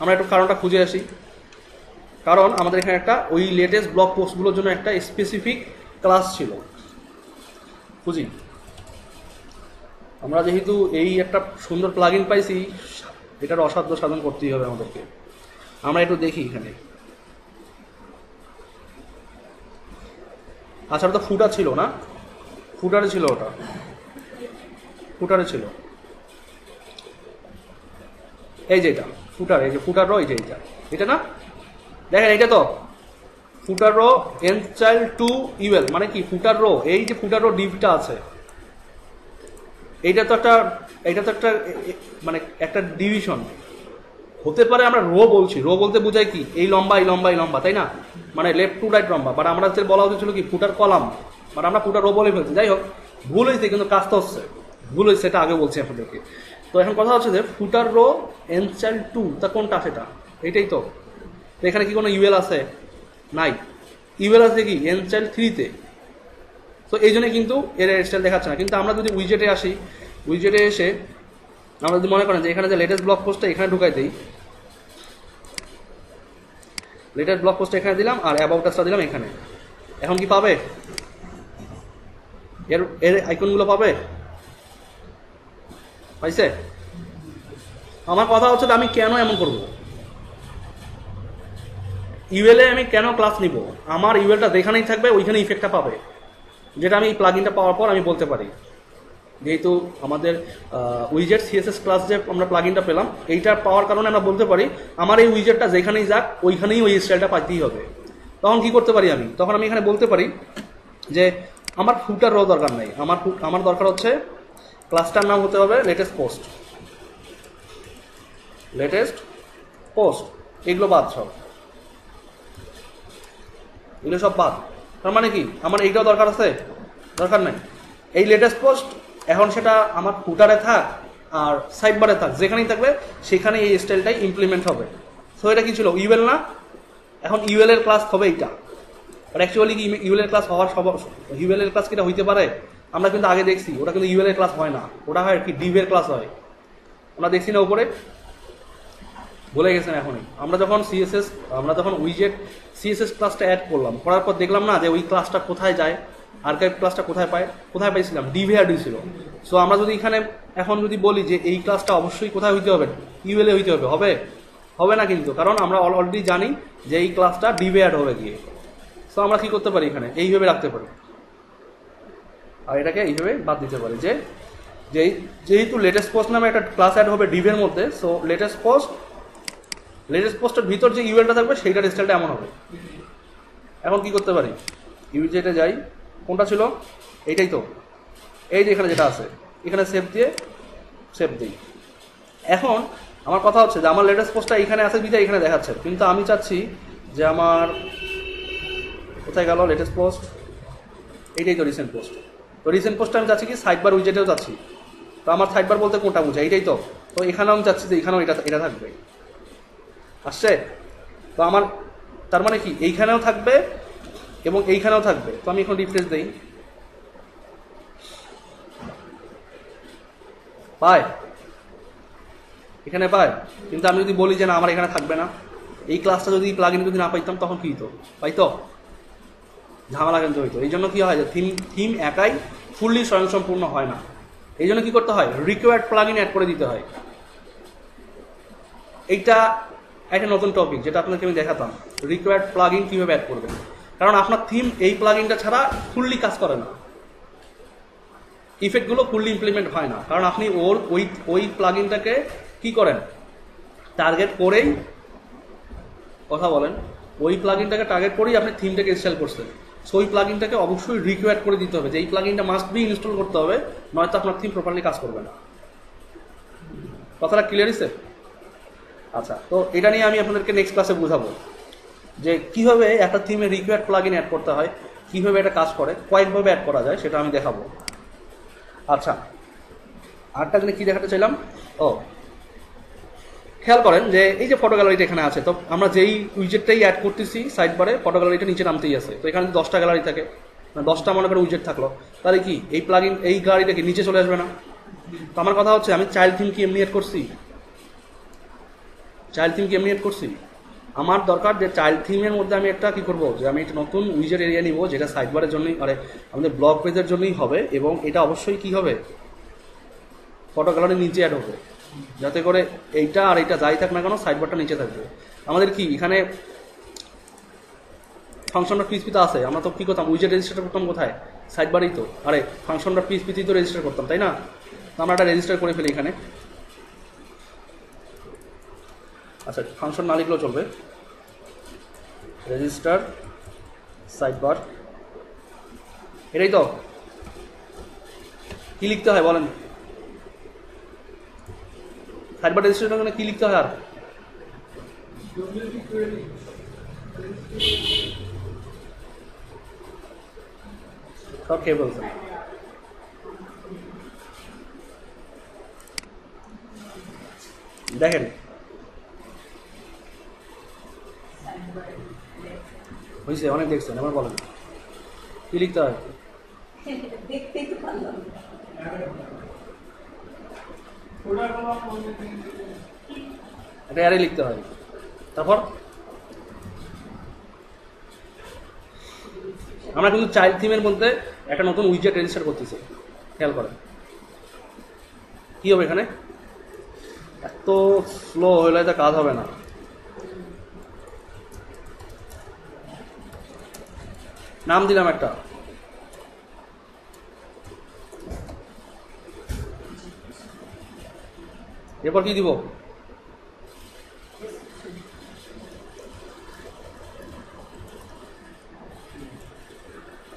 Speaker 1: আমরা একটু কারণটা খুঁজে আসি। কারণ আমাদের এখানে একটা ওই লেটেস্ট ব্লগ পোস্টগুলোর জন্য একটা স্পেসিফিক ক্লাস ছিল। খুঁজি, আমরা যেহেতু এই একটা সুন্দর প্লাগইন পাইছি, এটার অসাধ্য সাধন করতেই হবে আমাদেরকে। আমরা একটু দেখি এখানে। আচ্ছা, ওটা তো ফুটার ছিল না, ফুটারে ছিল, ওটা ফুটারে ছিল, এই যে এটা ফুটার, এই যে ফুটার রো, এই যে এইটা, এটা না, দেখেন এইটা তো footer row n child to UL, মানে কি ফুটার রো, এই যে ফুটার রো ডিভটা আছে, এইটা তো একটা, এইটা তো একটা মানে একটা ডিভিশন হতে পারে। আমরা রো বলছি, রো বলতে বোঝায় কি, এই লম্বা এই লম্বা এই লম্বা, তাই না, মানে লেফট টু রাইট লম্বা। বাট আমরা বলা উচিত ছিল কি ফুটার কলাম, বাট আমরা ফুটার রো বলে ফেলছি। যাই হোক, ভুল হয়েছে, কিন্তু কাজ তো হচ্ছে, ভুল হয়েছে, সেটা আগে বলছি আপনাদেরকে। তো এখন কথা হচ্ছে যে ফুটার রো এন চাইল্ড টু, তা কোনটা সেটা, এইটাই তো। এখানে কি কোনো ইউএল আছে? নাই। ইউএল আছে কি এন চাইল্ড থ্রিতে, তো এই জন্য কিন্তু এর স্টাইল দেখাচ্ছে না। কিন্তু আমরা যদি উইজেটে আসি, উইজেটে এসে আমরা যদি মনে করেন যে এখানে যে লেটেস্ট ব্লগ পোস্টটা এখানে ঢুকাই দিই, লেটেস্ট ব্লগ পোস্টটা এখানে দিলাম আর অ্যাবাউট আসটা দিলাম এখানে, এখন কি পাবে? এর এর আইকনগুলো পাবে? পাইছে? আমার কথা হচ্ছে আমি কেন এমন করব, ইউএল এ আমি কেন ক্লাস নিব? আমার ইউএলটা যেখানেই থাকবে ওইখানে ইফেক্টটা পাবে, যেটা আমি এই প্লাগইনটা পাওয়ার পর আমি বলতে পারি। যেহেতু আমাদের উইজেট সিএসএস ক্লাস যে আমরা প্লাগইনটা পেলাম, এইটা পাওয়ার কারণে আমরা বলতে পারি আমার এই উইজেটটা যেখানেই যাক ওইখানেই ওই স্টাইলটা পাইতেই হবে। তখন কি করতে পারি আমি? তখন আমি এখানে বলতে পারি যে আমার ফুটার রো দরকার নাই, আমার দরকার হচ্ছে ক্লাসটার নাম হতে হবে লেটেস্ট পোস্ট, লেটেস্ট পোস্ট, এগুলো বাদ, সব এগুলো সব বাদ। তার মানে কি আমার এইটাও দরকার আছে? দরকার নাই। এই লেটেস্ট পোস্ট এখন সেটা আমার ফুটারে থাক আর সাইড বারে থাক, যেখানেই থাকবে সেখানে এই স্টাইলটাই ইমপ্লিমেন্ট হবে। সো এটা কি ছিল? ইউএল না? এখন ইউএল এর ক্লাস হবে এইটা। আর অ্যাকচুয়ালি কি ইউএল এর ক্লাস হওয়ার ইউএল এর ক্লাস কিটা হইতে পারে? আমরা কিন্তু আগে দেখছি ওটা কিন্তু ইউএল এর ক্লাস হয় না, ওটা হয় কি ডিভের ক্লাস হয়। আমরা দেখছি না উপরে, বলে গেছেন এখনই। আমরা যখন উইজেট সিএসএস ক্লাসটা অ্যাড করলাম, করার পর দেখলাম না যে ওই ক্লাসটা কোথায় যায়, আর্কাইভ ক্লাসটা কোথায় পাইছিলাম, ডিভে অ্যাড হয়েছিল। সো আমরা যদি এখানে এখন যদি বলি যে এই ক্লাসটা অবশ্যই কোথায় হইতে হবে, ইউএল এ হইতে হবে, হবে না কিন্তু, কারণ আমরা অলরেডি জানি যে এই ক্লাসটা ডিভে অ্যাড হবে গিয়ে। সো আমরা কি করতে পারি, এখানে এইভাবে রাখতে পারি আর এটাকে এইভাবে বাদ দিতে পারি যে যেহেতু লেটেস্ট পোস্ট নামে একটা ক্লাস অ্যাড হবে ডিভের মধ্যে, সো লেটেস্ট পোস্টের ভিতর যে ইউএলটা থাকবে সেইটার স্টাইলটা এমন হবে। এখন কি করতে পারি, ইউজেটে যাই, কোনটা ছিল এইটাই তো, এই যে এখানে যেটা আছে এখানে সেভ দিই। এখন আমার কথা হচ্ছে যে আমার লেটেস্ট পোস্টটা এখানে আছে বিধায় এখানে দেখাচ্ছে, কিন্তু আমি চাচ্ছি যে আমার কোথায় গেল লেটেস্ট পোস্ট, এইটাই তো রিসেন্ট পোস্ট। তো রিসেন্ট পোস্টটা আমি চাচ্ছি কি সাইড বার উইজেটেও চাচ্ছি। তো আমার সাইড বার বলতে কোনটা বুঝে, এইটাই তো। তো এখানেও আমি চাচ্ছি যে এখানেও এটা থাকবে, আসছে। তো আমার তার মানে কি এইখানেও থাকবে এবং এইখানেও থাকবে। তো আমি এখন রিফ্রেশ দিই, পায় এখানে পায়। কিন্তু আমি যদি বলি যে না আমার এখানে থাকবে না, এই ক্লাসটা যদি প্লাগ ইন যদি না পাইতাম তখন কি হতো, পাইতো ঝামেলা কিন্তু হইতো। এই জন্য কি হয় যে থিম একাই ফুললি স্বয়ংসম্পূর্ণ হয় না। এই জন্য কি করতে হয়, রিকোয়ার্ড প্লাগ ইন অ্যাড করে দিতে হয়। এইটা একটা নতুন টপিক যেটা আপনাকে আমি দেখাতাম, রিকোয়ার্ড প্লাগ ইন কীভাবে অ্যাড করবেন। কারণ আপনার থিম এই প্লাগ ইনটা ছাড়া ফুললি কাজ করে না, ইফেক্টগুলো ফুললি ইমপ্লিমেন্ট হয় না। কারণ আপনি ওই প্লাগ ইনটাকে কী করেন, টার্গেট করেই কথা বলেন, ওই প্লাগ ইনটাকে টার্গেট করেই আপনি থিমটাকে ইনস্টল করছেন। সো ওই প্লাগ ইনটাকে অবশ্যই রিকোয়ার্ড করে দিতে হবে যে এই প্লাগ ইনটা মাস্ট বি ইনস্টল করতে হবে, নয়তো আপনার থিম প্রপারলি কাজ করবে না। কথাটা ক্লিয়ার হয়েছে? আচ্ছা, তো এটা নিয়ে আমি আপনাদেরকে নেক্সট ক্লাসে বুঝাবো যে কীভাবে একটা থিমে রিকোয়ার্ড প্লাগ ইন অ্যাড করতে হয়, কীভাবে এটা কাজ করে, কয়েকভাবে অ্যাড করা যায় সেটা আমি দেখাবো। আচ্ছা, আরেকটা জিনিস কী দেখাতে চাইলাম, খেয়াল করেন যে এই যে ফটো গ্যালারিটা এখানে আছে। তো আমরা যেই উইজেটটাই অ্যাড করতেছি সাইড বারে, ফটো গ্যালারিটা নিচে নামতেই আছে। তো এখানে 10টা গ্যালারি থাকে, 10টা মনে করে উইজেট থাকলো, তাহলে কি এই প্লাগ ইন এই গ্যালারিটা কি নিচে চলে আসবে না? তো আমার কথা হচ্ছে আমি চাইল্ড থিম কি এমনি অ্যাড করছি, আমার দরকার যে চাইল্ড থিমের মধ্যে আমি একটা কি করব, যে আমি একটা নতুন উইজেট এরিয়া নিব যেটা সাইড বারের জন্যই, আমাদের ব্লগ পেজের জন্যই হবে, এবং এটা অবশ্যই কি হবে, ফটো গ্যালারির নিচে অ্যাড হবে, যাতে করে এইটা আর এইটা যাই থাক না কেন সাইড বারটা নিচে থাকবে। আমাদের কি এখানে ফাংশনটা পিএইচপিতে আছে, আমরা তো কি করতাম উইজেট রেজিস্টার করতাম কোথায়, সাইড বারেই তো। আরে ফাংশনটা পিএইচপিতেই তো রেজিস্টার করতাম, তাই না? তো আমরা একটা রেজিস্টার করে ফেলি এখানে। আচ্ছা, ফাংশন না লিখলেও চলবে, রেজিস্টার সাইড বার, এটাই তো। কি লিখতে হয় বলেন, সাইড বার রেজিস্ট্রেশনের জন্য কি লিখতে হয়? আর সব খেয়ে বলছেন। দেখেন হয়েছে, অনেক দেখছেন, এবার বলেন কি লিখতে হয়। এটা অ্যারে লিখতে হয়। তারপর আমরা কিন্তু চাইল্ড থিমের মধ্যে একটা নতুন উইজেট রেজিস্টার করতেছি, খেয়াল করেন কি হবে এখানে। এত স্লো হলে তো কাজ হবে না। নাম দিলাম একটা, এরপর কি দিব,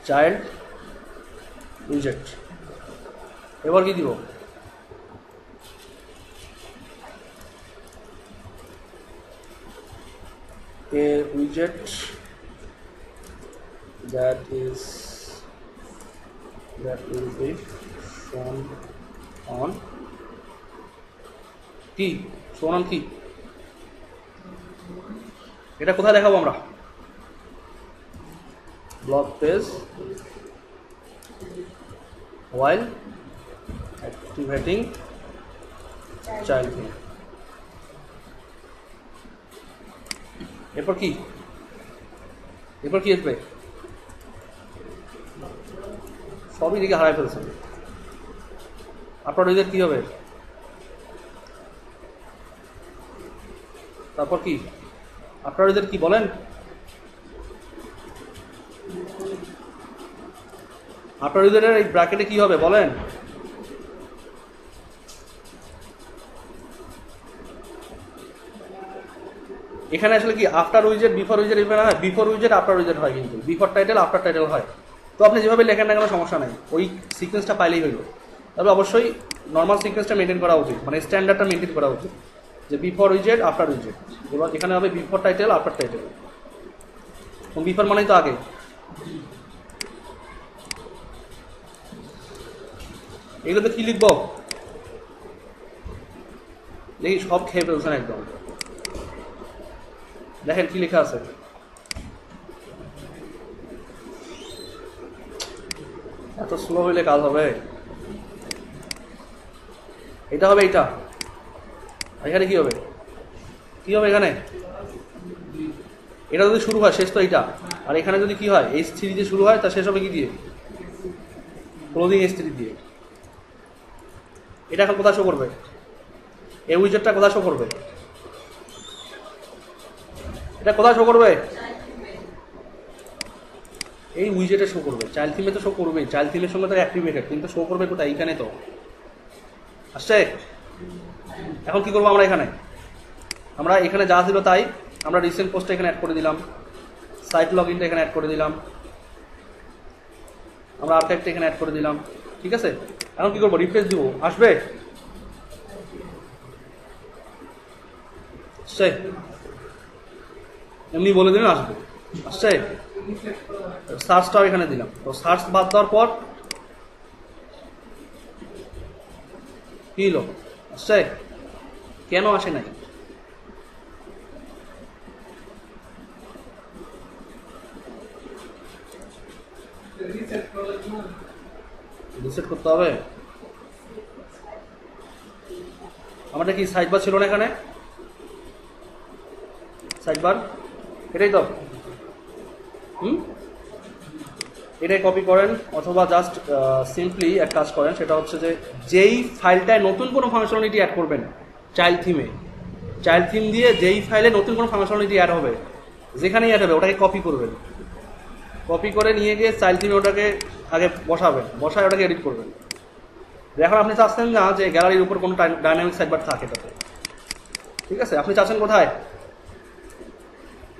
Speaker 1: চাইল্ড উইজেট। এবার কি দিব, a widget that will be shown on কি, shown on কি, এটা কোথায় দেখাবো আমরা, blog page while activating child theme। এরপর কি আসবে, সবই দিকে হারাই ফেলছে। আপনার ওইদের কি হবে, তারপর কি আপনার ওইদের কি বলেন, আপনার ওইদের এই ব্র্যাকেটে কি হবে বলেন। এখানে আসলে কি আফটার উইজেট বিফোর উইজেট এভাবে হয়, বিফোর উইজেট আফটার উইজেট হয়, কিন্তু বিফোর টাইটেল আফটার টাইটেল হয়। তো আপনি যেভাবে লেখেন না কেন সমস্যা নাই, ওই সিকোয়েন্সটা পাইলেই হইল। তবে অবশ্যই নর্মাল সিকোয়েন্সটা মেনটেন করা উচিত, মানে স্ট্যান্ডার্ডটা মেনটেন করা উচিত, যে বিফোর উইজেট আফটার উইজেট। এবার এখানে হবে before title after title, before মানেই তো আগে। এগুলোতে কি লিখবো দেখি, সব খেয়ে ফেলছেন একদম। দেখেন কি লেখা আছে, এত স্লো হইলে কাজ হবে? এটা হবে, এইটা এখানে কি হবে, কি হবে এখানে? এটা যদি শুরু হয় শেষ তো এইটা, আর এখানে যদি কি হয় H3 দিয়ে শুরু হয় তা শেষ হবে কি দিয়ে? ক্লোজিং H3 দিয়ে। এটা এখন কোথায় শো করবে? এই উইজেটটা কোথায় শো করবে? এটা কোথায় শো করবে? এই উইজেটে শো করবে। চাইল্ড থিমে তো শো করবেই, চাইল্ড থিমের সঙ্গে তো অ্যাক্টিভেটেড, কিন্তু শো করবে কোথায়? এইখানে তো আসছে। এখন কি করবো আমরা? আমরা এখানে যা ছিল তাই, আমরা রিসেন্ট পোস্টটা এখানে অ্যাড করে দিলাম, সাইট লগ ইনটা এখানে অ্যাড করে দিলাম, আমরা আর্কাইভটা এখানে অ্যাড করে দিলাম। ঠিক আছে, এখন কি করবো? রিফ্রেশ দিব, আসবে? আসছে, এমনি বলে দিলেন আসবে, আসছে। সার্চটাও এখানে দিলাম, তো সার্চ বাদ দেওয়ার পর কি হলো? আসছে? কেন আসে নাই? রিসেট করতে হবে। আমাদের কি সাইড বার ছিল না এখানে? সাইড বার এটাই তো, এটাই কপি করেন, অথবা জাস্ট সিম্পলি এক কাজ করেন, সেটা হচ্ছে যে যেই ফাইলটায় নতুন কোনো ফাংশনালিটি অ্যাড করবেন চাইল্ড থিমে, চাইল্ড থিম দিয়ে যেই ফাইলে নতুন কোনো ফাংশনালিটি অ্যাড হবে, যেখানেই অ্যাড হবে ওটাকে কপি করবেন, কপি করে নিয়ে গিয়ে চাইল্ড থিমে ওটাকে আগে বসাবেন, বসায় ওটাকে এডিট করবেন। এখন আপনি চাচ্ছেন না যে গ্যালারির উপর কোনো ডাইনামিক সাইডবার থাকে তাতে, ঠিক আছে? আপনি চাচ্ছেন কোথায়?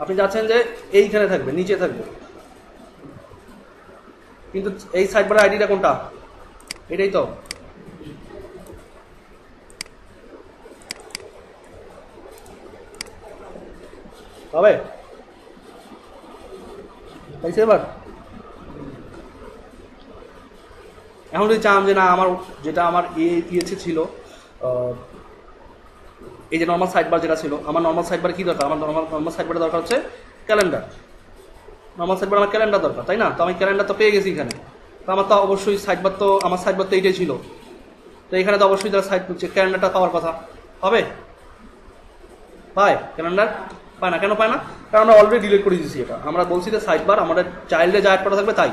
Speaker 1: আপনি চাচ্ছেন যে এইখানে থাকবে, নিচে থাকবে, কিন্তু এই সাইডবারের আইডিটা কোনটা? এটাই তো। হবে তাইছে এবার? এখন যদি চান যে না আমার যেটা আমার ইয়েছে ছিল, এই যে নর্মাল সাইডবার যেটা ছিল, আমার নর্মাল সাইডবার কি দরকার? আমার নর্মাল সাইডবারের দরকার হচ্ছে ক্যালেন্ডার। নর্মাল সাইডবার আমার ক্যালেন্ডার দরকার, তাই না? তো আমি ক্যালেন্ডার তো পেয়ে গেছি এখানে, তো আমার তো অবশ্যই সাইডবার তো, আমার সাইডবার তো এইটাই ছিল, তো এখানে তো অবশ্যই যারা সাইড করছে ক্যালেন্ডারটা পাওয়ার কথা। হবে? পায় ক্যালেন্ডার? পায় না। কেন পায় না? কারণ আমরা অলরেডি ডিলিট করে দিয়েছি এটা। আমরা বলছি যে সাইডবার আমাদের চাইল্ডে যা অ্যাড করা থাকবে তাই।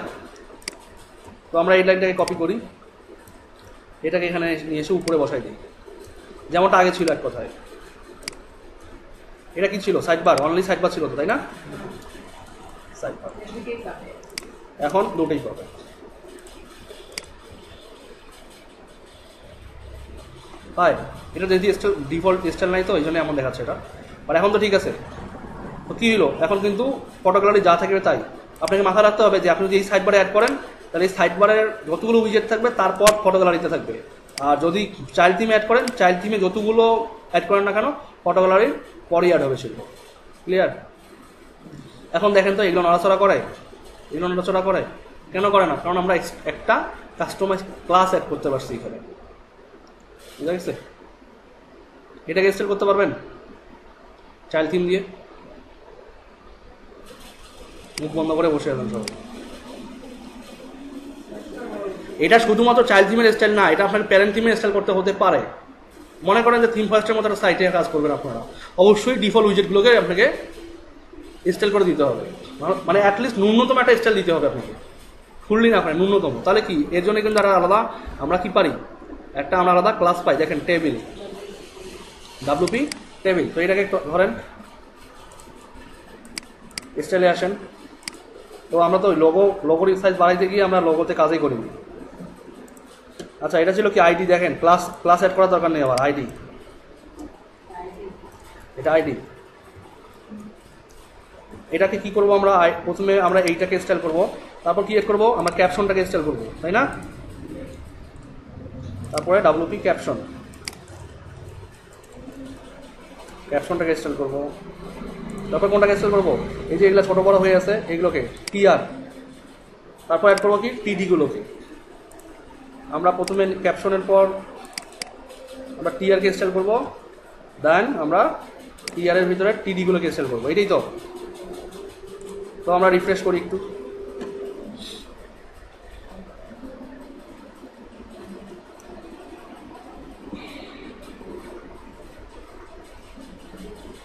Speaker 1: তো আমরা এই লাইনটাকে কপি করি, এটাকে এখানে নিয়ে এসে উপরে বসাই দিই, যেমনটা আগে ছিল এক কথায়। এটা কি ছিল? সাইডবার, অনলি সাইডবার ছিল তো, তাই না? সাইডবার এখন দুটোই পাবে। পায়, এটা যদি ডিফল্ট স্টাইল নাই তো এই জন্য এমন দেখাচ্ছে এটা, আর এখন তো ঠিক আছে। তো কী হলো? এখন কিন্তু ফটো গ্যালারি যা থাকবে তাই। আপনাকে মাথায় রাখতে হবে যে আপনি যদি এই সাইডবারে অ্যাড করেন তাহলে এই সাইডবারের যতগুলো উইজেট থাকবে তারপর ফটো গ্যালারিতে থাকবে, আর যদি চাইল্ড থিমে অ্যাড করেন, চাইল্ড থিমে যতগুলো অ্যাড করেন না কেন ফটো গ্যালারির পরেই অ্যাড হবে সেগুলো। ক্লিয়ার? এখন দেখেন তো এগুলো নড়াচড়া করে, এগুলো নড়াচড়া করে কেন করে না? কারণ আমরা একটা কাস্টমাইজ ক্লাস অ্যাড করতে পারছি এখানে, বুঝা গেছে? এটাকে ইনস্টল করতে পারবেন চাইল্ড থিম দিয়ে। মুখ বন্ধ করে বসে আছেন সব। এটা শুধুমাত্র চাইল্ড থিমের স্টাইল না, এটা আপনার প্যারেন্ট থিমের স্টাইল করতে হতে পারে। মনে করেন যে থিম ফার্স্টের মতো একটা সাইটে কাজ করবেন আপনারা, অবশ্যই ডিফল্ট উইজেটগুলোকে আপনাকে স্টাইল করে দিতে হবে, মানে অ্যাটলিস্ট ন্যূনতম একটা স্টাইল দিতে হবে আপনাকে, ফুললি না আপনার ন্যূনতম। তাহলে কি এর জন্য কিন্তু একটা আলাদা আমরা কি পারি, একটা আমরা আলাদা ক্লাস পাই। দেখেন টেবিল, ডাব্লিউপি টেবিল। তো এটাকে ধরেন স্টাইলে আসেন, তো আমরা তো লোগোর সাইজ বাড়াইতে গিয়ে আমরা লোগোতে কাজই করিনি। আচ্ছা, এটা ছিল কি আইডি। দেখেন ক্লাস অ্যাড করার দরকার নেই আবার, আইডি, এটা আইডি। এটাকে কি করব আমরা? প্রথমে আমরা এইটাকে স্টাইল করব, তারপর কি এড করব? আমরা ক্যাপশনটাকে স্টাইল করব, তাই না? তারপরে ডাব্লিউপি ক্যাপশন। ক্যাপশনটাকে স্টাইল করবো। তারপর কোনটাকে স্টাইল করবো? এই যে এগুলো ছোটো বড় হয়ে আছে এইগুলোকে টিআর, তারপর অ্যাড করবো কি টিডিগুলোকে। আমরা প্রথমে ক্যাপশনের পর আমরা টিআরকে স্টাইল করবো, দেন আমরা টিআরের ভিতরে টিডিগুলোকে স্টাইল করবো, এটাই তো। তো আমরা রিফ্রেশ করি একটু।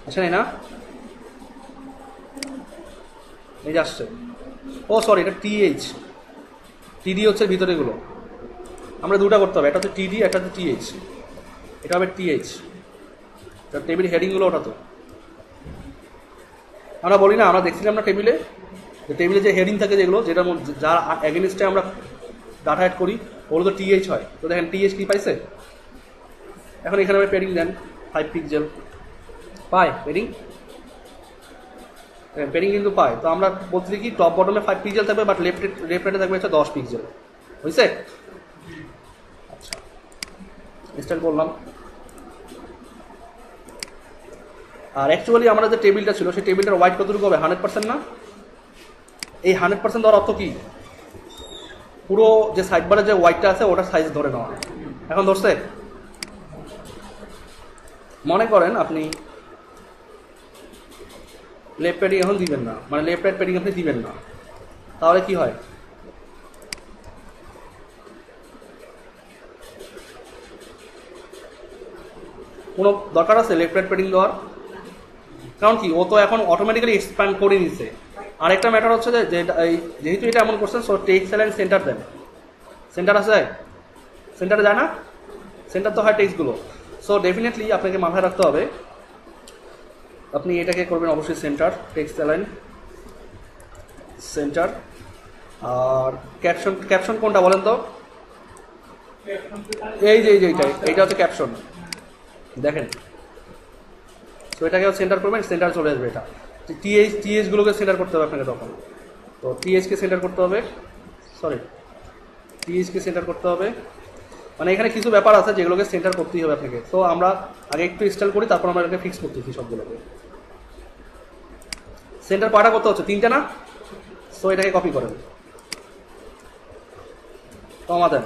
Speaker 1: আচ্ছা না, এই যে আসছে। ও সরি, এটা টিএইচ, টিডি হচ্ছে ভিতরেগুলো। আমরা দুটা করতে হবে, একটা হচ্ছে টিডি, একটা হচ্ছে টিএইচ। এটা হবে টিএইচ, টেবিল হেডিংগুলো ওটা তো আমরা বলি না, আমরা দেখছিলাম না টেবিলে, টেবিলে যে হেডিং থাকে যেগুলো, যেটার মধ্যে যার অ্যাগেনিস্টে আমরা ডাটা অ্যাড করি, ওগুলো তো টিএইচ হয়। তো দেখেন টিএইচ কি পাইছে। এখন এখানে আমি পেডিং দেন 5 পিক্সেল পায়, পেডিং পেডিং কিন্তু পায়। তো আমরা বলছি কি টপ বটমে 5 পিক্সেল থাকবে, বাট লেফটে থাকবে হচ্ছে 10 পিক্সেল, বুঝছে? আচ্ছা, স্টার্ট করলাম। আর অ্যাকচুয়ালি আমরা যে টেবিলটা ছিল সেই টেবিলটার ওয়াইড কতটুকু হবে? 100% না? এই 100% দেওয়ার অর্থ কি? পুরো যে সাইড বারের যে ওয়াইডটা আছে ওটার সাইজ ধরে নেওয়া। এখন ধরছে? মনে করেন আপনি লেফট প্যাডিং এখন দিবেন না, মানে লেফট রাইট প্যাডিং আপনি দিবেন না, তাহলে কি হয়? কোনো দরকার আছে লেফট রাইট প্যাডিং দেওয়ার? কারণ কি, ও তো এখন অটোমেটিক্যালি এক্সপ্যান্ড করে নিচ্ছে। আরেকটা ম্যাটার হচ্ছে যে যেহেতু এটা এমন করছেন, সো টেক্সট অ্যালাইন সেন্টার দেন। সেন্টার আছে? সেন্টারে যায় না? সেন্টার তো হয় টেক্সটগুলো। সো ডেফিনেটলি আপনাকে মাথায় রাখতে হবে, আপনি এটাকে করবেন অবশ্যই সেন্টার, টেক্সট অ্যালাইন সেন্টার। আর ক্যাপশন, ক্যাপশন কোনটা বলেন তো? এই যে এইটা হচ্ছে ক্যাপশন, দেখেন। তো এটাকে সেন্টার করবেন, সেন্টার চলে আসবে। এটা টিএইচগুলোকে সেন্টার করতে হবে আপনাকে তখন। তো টিএইচকে সেন্টার করতে হবে, সরি টিএইচকে সেন্টার করতে হবে। মানে এখানে কিছু ব্যাপার আছে যেগুলোকে সেন্টার করতেই হবে আপনাকে। তো আমরা আগে একটু ইনস্টল করি, তারপর আমরা এটাকে ফিক্স করতেছি সবগুলোকে। সেন্টার কয়টা করতে হচ্ছে? 3টা না? সো এটাকে কপি করেন, কমা দেন,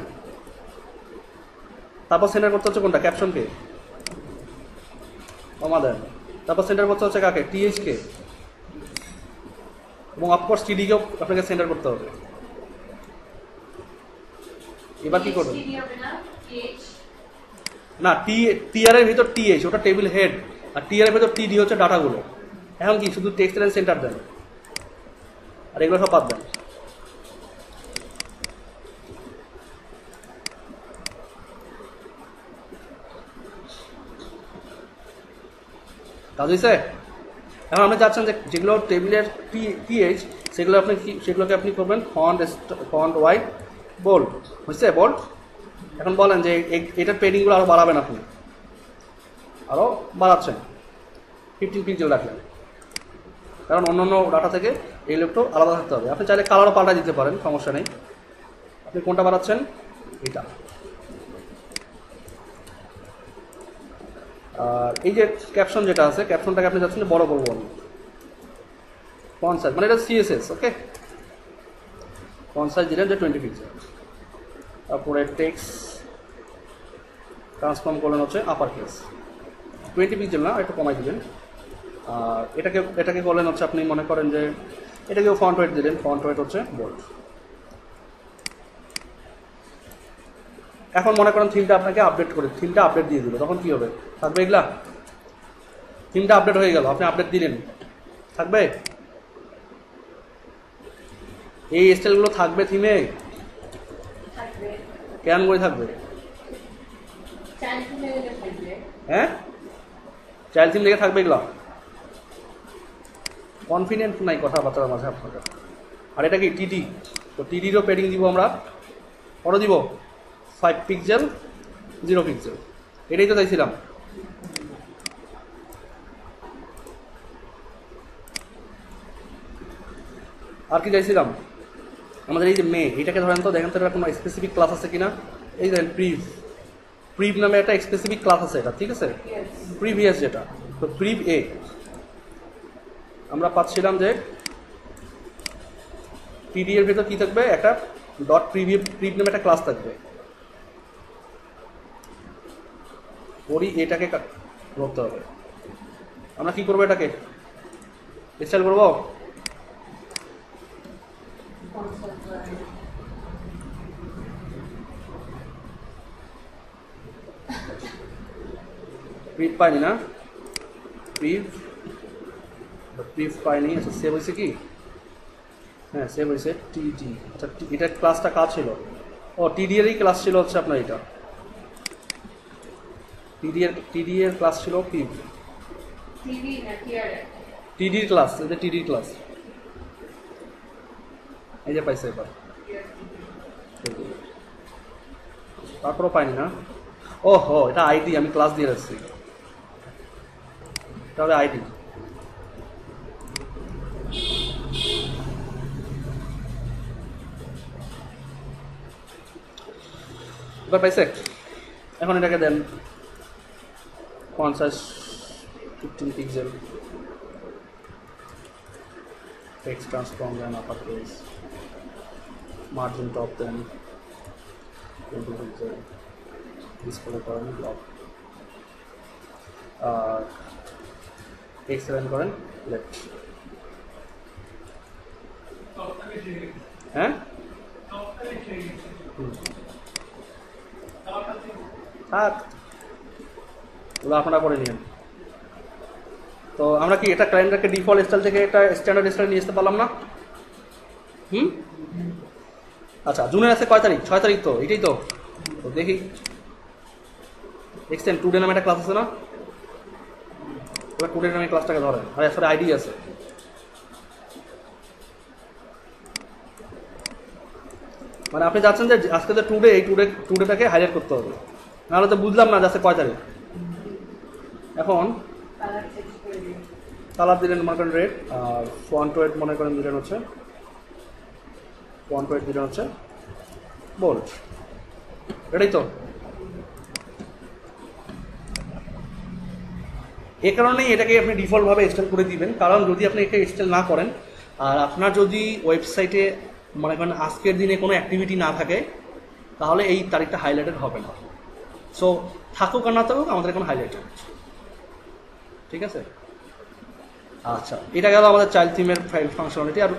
Speaker 1: তারপর সেন্টার করতে হচ্ছে কোনটা? ক্যাপশনকে, কমা দেন, তারপর সেন্টার করতে হচ্ছে কাকে? টিএইচকে, এবং অফকোর্স টিডিকেও আপনাকে সেন্টার করতে হবে। এবার কি করবেন? না, টিআর এর ভিতর টিএইচ ওটা টেবিল হেড, আর টিআর এর ভিতর টিডি হচ্ছে ডাটাগুলো। এখন কি শুধু টেক্সট অ্যালাইন সেন্টার দেন, আর এগুলো সব বাদ দেন। কাজ হয়েছে? এখন আপনি চাচ্ছেন যে যেগুলো টেবিলের টিএইচ সেগুলোকে আপনি করবেন ফন্ট ওয়াইড বোল্ড, বুঝছে? বোল্ড। এখন বলেন যে এটার পেডিংগুলো আরও বাড়াবেন, আপনি আরও বাড়াচ্ছেন, 15 পিক্সেল রাখলেন, কারণ অন্য ডাটা থেকে এই লোকটা আলাদা থাকতে হবে। আপনি চাইলে কালারও পাল্টা দিতে পারেন, সমস্যা নেই। আপনি কোনটা বাড়াচ্ছেন? এটা। আর এই যে ক্যাপশন যেটা আছে, ক্যাপশনটাকে আপনি যাচ্ছেন বড় করবো আমি, ফন্ট সাইজ, মানে এটা সিএসএস, ওকে। ফন্ট সাইজ দিলেন যে 20 পিক্সেল। তারপরে টেক্সট ট্রান্সফর্ম করলেন হচ্ছে আপার কেস, 20 পিক্সেল না, একটু কমাই দিবেন। আর এটাকে করলেন হচ্ছে, আপনি মনে করেন যে এটাকেও ফন্ট ওয়েট দিলেন, ফন্ট ওয়েট হচ্ছে বোল্ড। এখন মনে করেন থিমটা আপনাকে থিমটা আপডেট দিয়ে দিল, তখন কি হবে? থাকবে এগুলা? থিমটা আপডেট হয়ে গেল, আপনি আপডেট দিলেন, থাকবে? এই স্টাইলগুলো থাকবে থিমে? কেন করে থাকবে? হ্যাঁ, চাইল্ড থিম লেগে থাকবে এগুলো? কনফিডেন্ট নাই কথাবার্তার মাঝে আপনাদের। আর এটা কি টিডি? তো টিডিরও পেডিং দিব আমরা, কত দিব? 5 পিক্সেল 0 পিক্সেল, এটাই তো চাইছিলাম। আর কি চাইছিলাম? আমাদের এই যে এটাকে ধরেন তো, দেখেন তো এটা কোনো স্পেসিফিক ক্লাস আছে কিনা। এই দেখেন প্রিভ নামে একটা স্পেসিফিক ক্লাস আছে, এটা ঠিক আছে, প্রিভিয়াস যেটা তো প্রিভ এ আমরা পাচ্ছিলাম যে পিডি এর ভেতর কি থাকবে, একটা ডট প্রিভ নামে একটা ক্লাস থাকবে। ওরই এটাকে করতে হবে। আমরা কি করবো, এটাকে স্টাইল করবো। প্রিভ পাইনি না, প্রিভ পাইনি। আচ্ছা সেভ হয়েছে কি, হ্যাঁ সেভ হয়েছে টিডি। আচ্ছা এটার ক্লাসটা কাজ ছিল, ও টিডি এরই ক্লাস ছিল হচ্ছে আপনার এটা, টিডি এর ক্লাস ছিল প্রিভ, টিডির ক্লাস, এই যে টিডির ক্লাস, এই যে পাইছে এবার। তারপরও পাইনি না, ও হো এটা আইডি, আমি ক্লাস দিয়ে রাখছি, এটা হবে আইডি। এবার পাইছে। এখন এটাকে দেন 15 পিক্সেল, টেক্সট ট্রান্সফর্ম দেন, আপার কেস, মার্জিন টপ দেন 20 পিক্সেল, ডিসপ্লে করেন ব্লক, আর এক্সেলেন করেন লেফট। হ্যাঁ থাক, ওগুলো আপনারা করে নিন। তো আমরা কি এটা ক্লায়েন্টকে ডিফল্ট স্টাইল থেকে একটা স্ট্যান্ডার্ড স্টাইল নিয়ে আসতে পারলাম না? আচ্ছা জুনের আছে কয় তারিখ, 6 তারিখ, তো এটাই তো দেখি। এক্সটেন্ড টুডে নামে একটা ক্লাস আছে না, ওটা টুডে নামে ক্লাসটাকে ধরেন, আর এর সাথে আইডি আছে। মানে আপনি যাচ্ছেন যে আজকে যে টুডে, এই টুডেটাকে হাইলাইট করতে হবে, নাহলে তো বুঝলাম না যাচ্ছে কয় তারিখ। এখন কালার দিলেন মনে করেন রেড, আর ফন্ট ওয়েট মনে করেন দিলেন হচ্ছে, ফন্ট ওয়েট দিলেন হচ্ছে বোল্ড, এটাই তো। এ কারণেই এটাকে আপনি ডিফল্টভাবে ইনস্টল করে দিবেন, কারণ যদি আপনি এটা ইনস্টল না করেন আর আপনার যদি ওয়েবসাইটে মনে করেন আজকের দিনে কোনো অ্যাক্টিভিটি না থাকে, তাহলে এই তারিখটা হাইলাইটেড হবে না। সো থাকুক আর না থাকুক আমাদের এখন হাইলাইটেড, ঠিক আছে। আচ্ছা এটা গেল আমাদের চাইল্ড থিমের ফাংশনালিটি। আর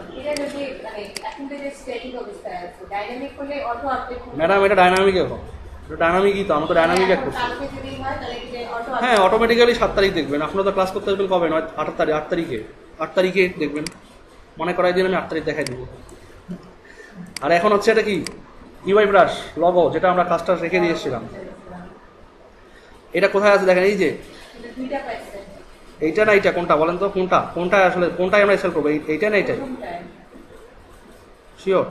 Speaker 1: ম্যাডাম এটা ডাইনামিক, এখন ডাইনামিকই তো, আমরা তো ডাইনামিক এক করছি। হ্যাঁ অটোমেটিক্যালি 7 তারিখ দেখবেন, আপনারা তো ক্লাস করতে আসবেন কবে, নয় 8 তারিখে দেখবেন, মনে করাই দিন আমি 8 তারিখ দেখাই দিব। আর এখন হচ্ছে এটা কি ইউআই ব্রাশ লগো, যেটা আমরা কাজটা রেখে দিয়ে এসেছিলাম, এটা কোথায় আছে দেখেন, এই যে এইটা না এইটা, কোনটা বলেন তো, কোনটা আসলে কোনটাই আমরা ইনস্টল করবো, এইটা না এইটাই শিওর?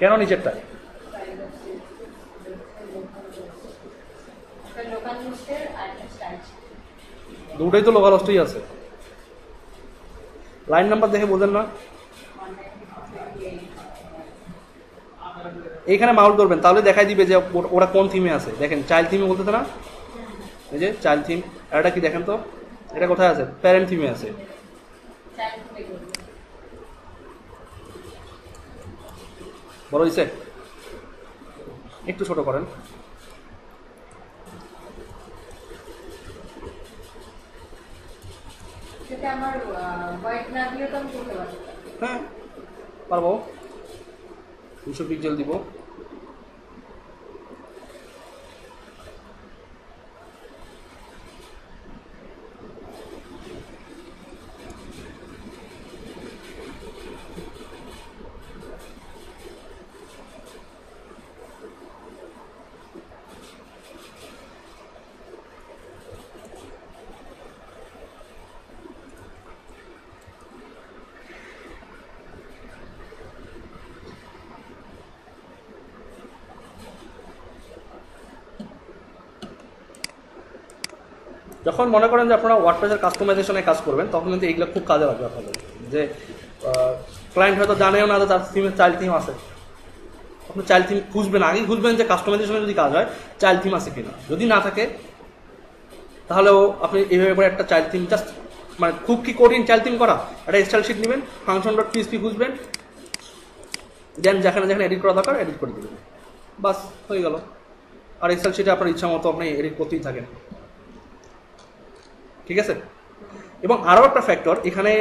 Speaker 1: কেন নিচেরটা? দুটোই তো লোকাল হোস্টেই আছে, লাইন নাম্বার দেখে বলবেন না। এইখানে মাউল করবেন, তাহলে দেখাই দিবে যে ওরা কোন থিমে আছে। দেখেন চাইল্ড থিমে বলতেছে না, এই যে চাইল্ড থিম, আর এটা কি দেখেন তো, এটা কোথায় আছে, প্যারেন্ট থিমে আছে। বড় হয়েছে, একটু ছোট করেন। হ্যাঁ পারবো, 200 পিক্সেল দিব। যখন মনে করেন যে আপনারা ওয়ার্ডপ্রেসের কাস্টমাইজেশনে কাজ করবেন, তখন কিন্তু এইগুলো খুব কাজে লাগবে আপনাদের। যে ক্লায়েন্ট হয়তো জানেও না যে তার থিমের চাইল্ড থিম আছে, আপনি চাইল্ড থিম খুঁজবেন, আগেই খুঁজবেন যে কাস্টমাইজেশনে যদি কাজ হয় চাইল্ড থিম আছে কিনা, যদি না থাকে তাহলেও আপনি এইভাবে করে একটা চাইল্ড থিম জাস্ট মানে খুব কি কঠিন চাইল্ড থিম করা, একটা স্টাইল শিট নেবেন, ফাংশন ডট পিএসপি খুঁজবেন, দেন যেখানে যেখানে এডিট করা দরকার এডিট করে দেবেন, বাস হয়ে গেল। আর এক্সেল শিটে আপনার ইচ্ছা মতো আপনি এডিট করতেই থাকেন, ঠিক আছে। এবং আরও একটা ফ্যাক্টর এখানে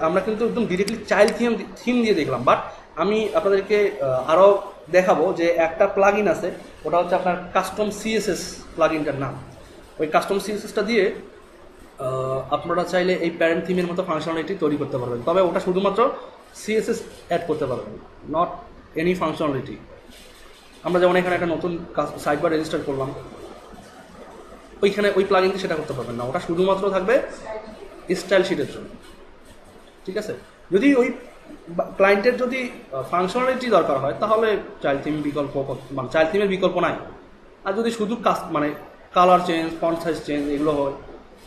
Speaker 1: আমরা কিন্তু একদম ডিরেক্টলি চাইল্ড থিম দিয়ে দেখলাম, বাট আমি আপনাদেরকে আরও দেখাবো যে একটা প্লাগ ইন আছে, ওটা হচ্ছে আপনার কাস্টম সিএসএস প্লাগ ইনটার নাম। ওই কাস্টম সিএসএসটা দিয়ে আপনারা চাইলে এই প্যারেন্ট থিমের মতো ফাংশনালিটি তৈরি করতে পারবেন, তবে ওটা শুধুমাত্র সিএসএস অ্যাড করতে পারবেন, নট এনি ফাংশনালিটি। আমরা যেমন এখানে একটা নতুন সাইট বার রেজিস্টার করলাম, ওইখানে ওই প্লাগ ইনটি সেটা করতে পারবেন না, ওটা শুধুমাত্র থাকবে স্টাইল শিটের জন্য, ঠিক আছে। যদি ওই ক্লায়েন্টের যদি ফাংশনালিটি দরকার হয় তাহলে চাইল্ড থিম বিকল্প, মানে চাইল্ড থিমের বিকল্প নাই। আর যদি শুধু মানে colour change, font size change এগুলো হয়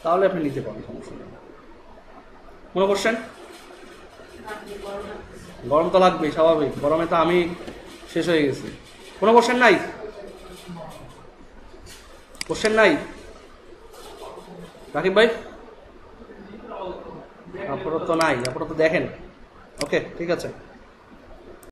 Speaker 1: তাহলে আপনি নিতে পারেন, সমস্যা নেই। কোনো কোশ্চেন? গরম তো লাগবেই, স্বাভাবিক, গরমে তো আমি শেষ হয়ে গেছি। কোনো কোশ্চেন নাই? কোশ্চেন নাই রাকিব ভাই? আপাতত নাই, আপাতত দেখেন। ওকে, ঠিক আছে।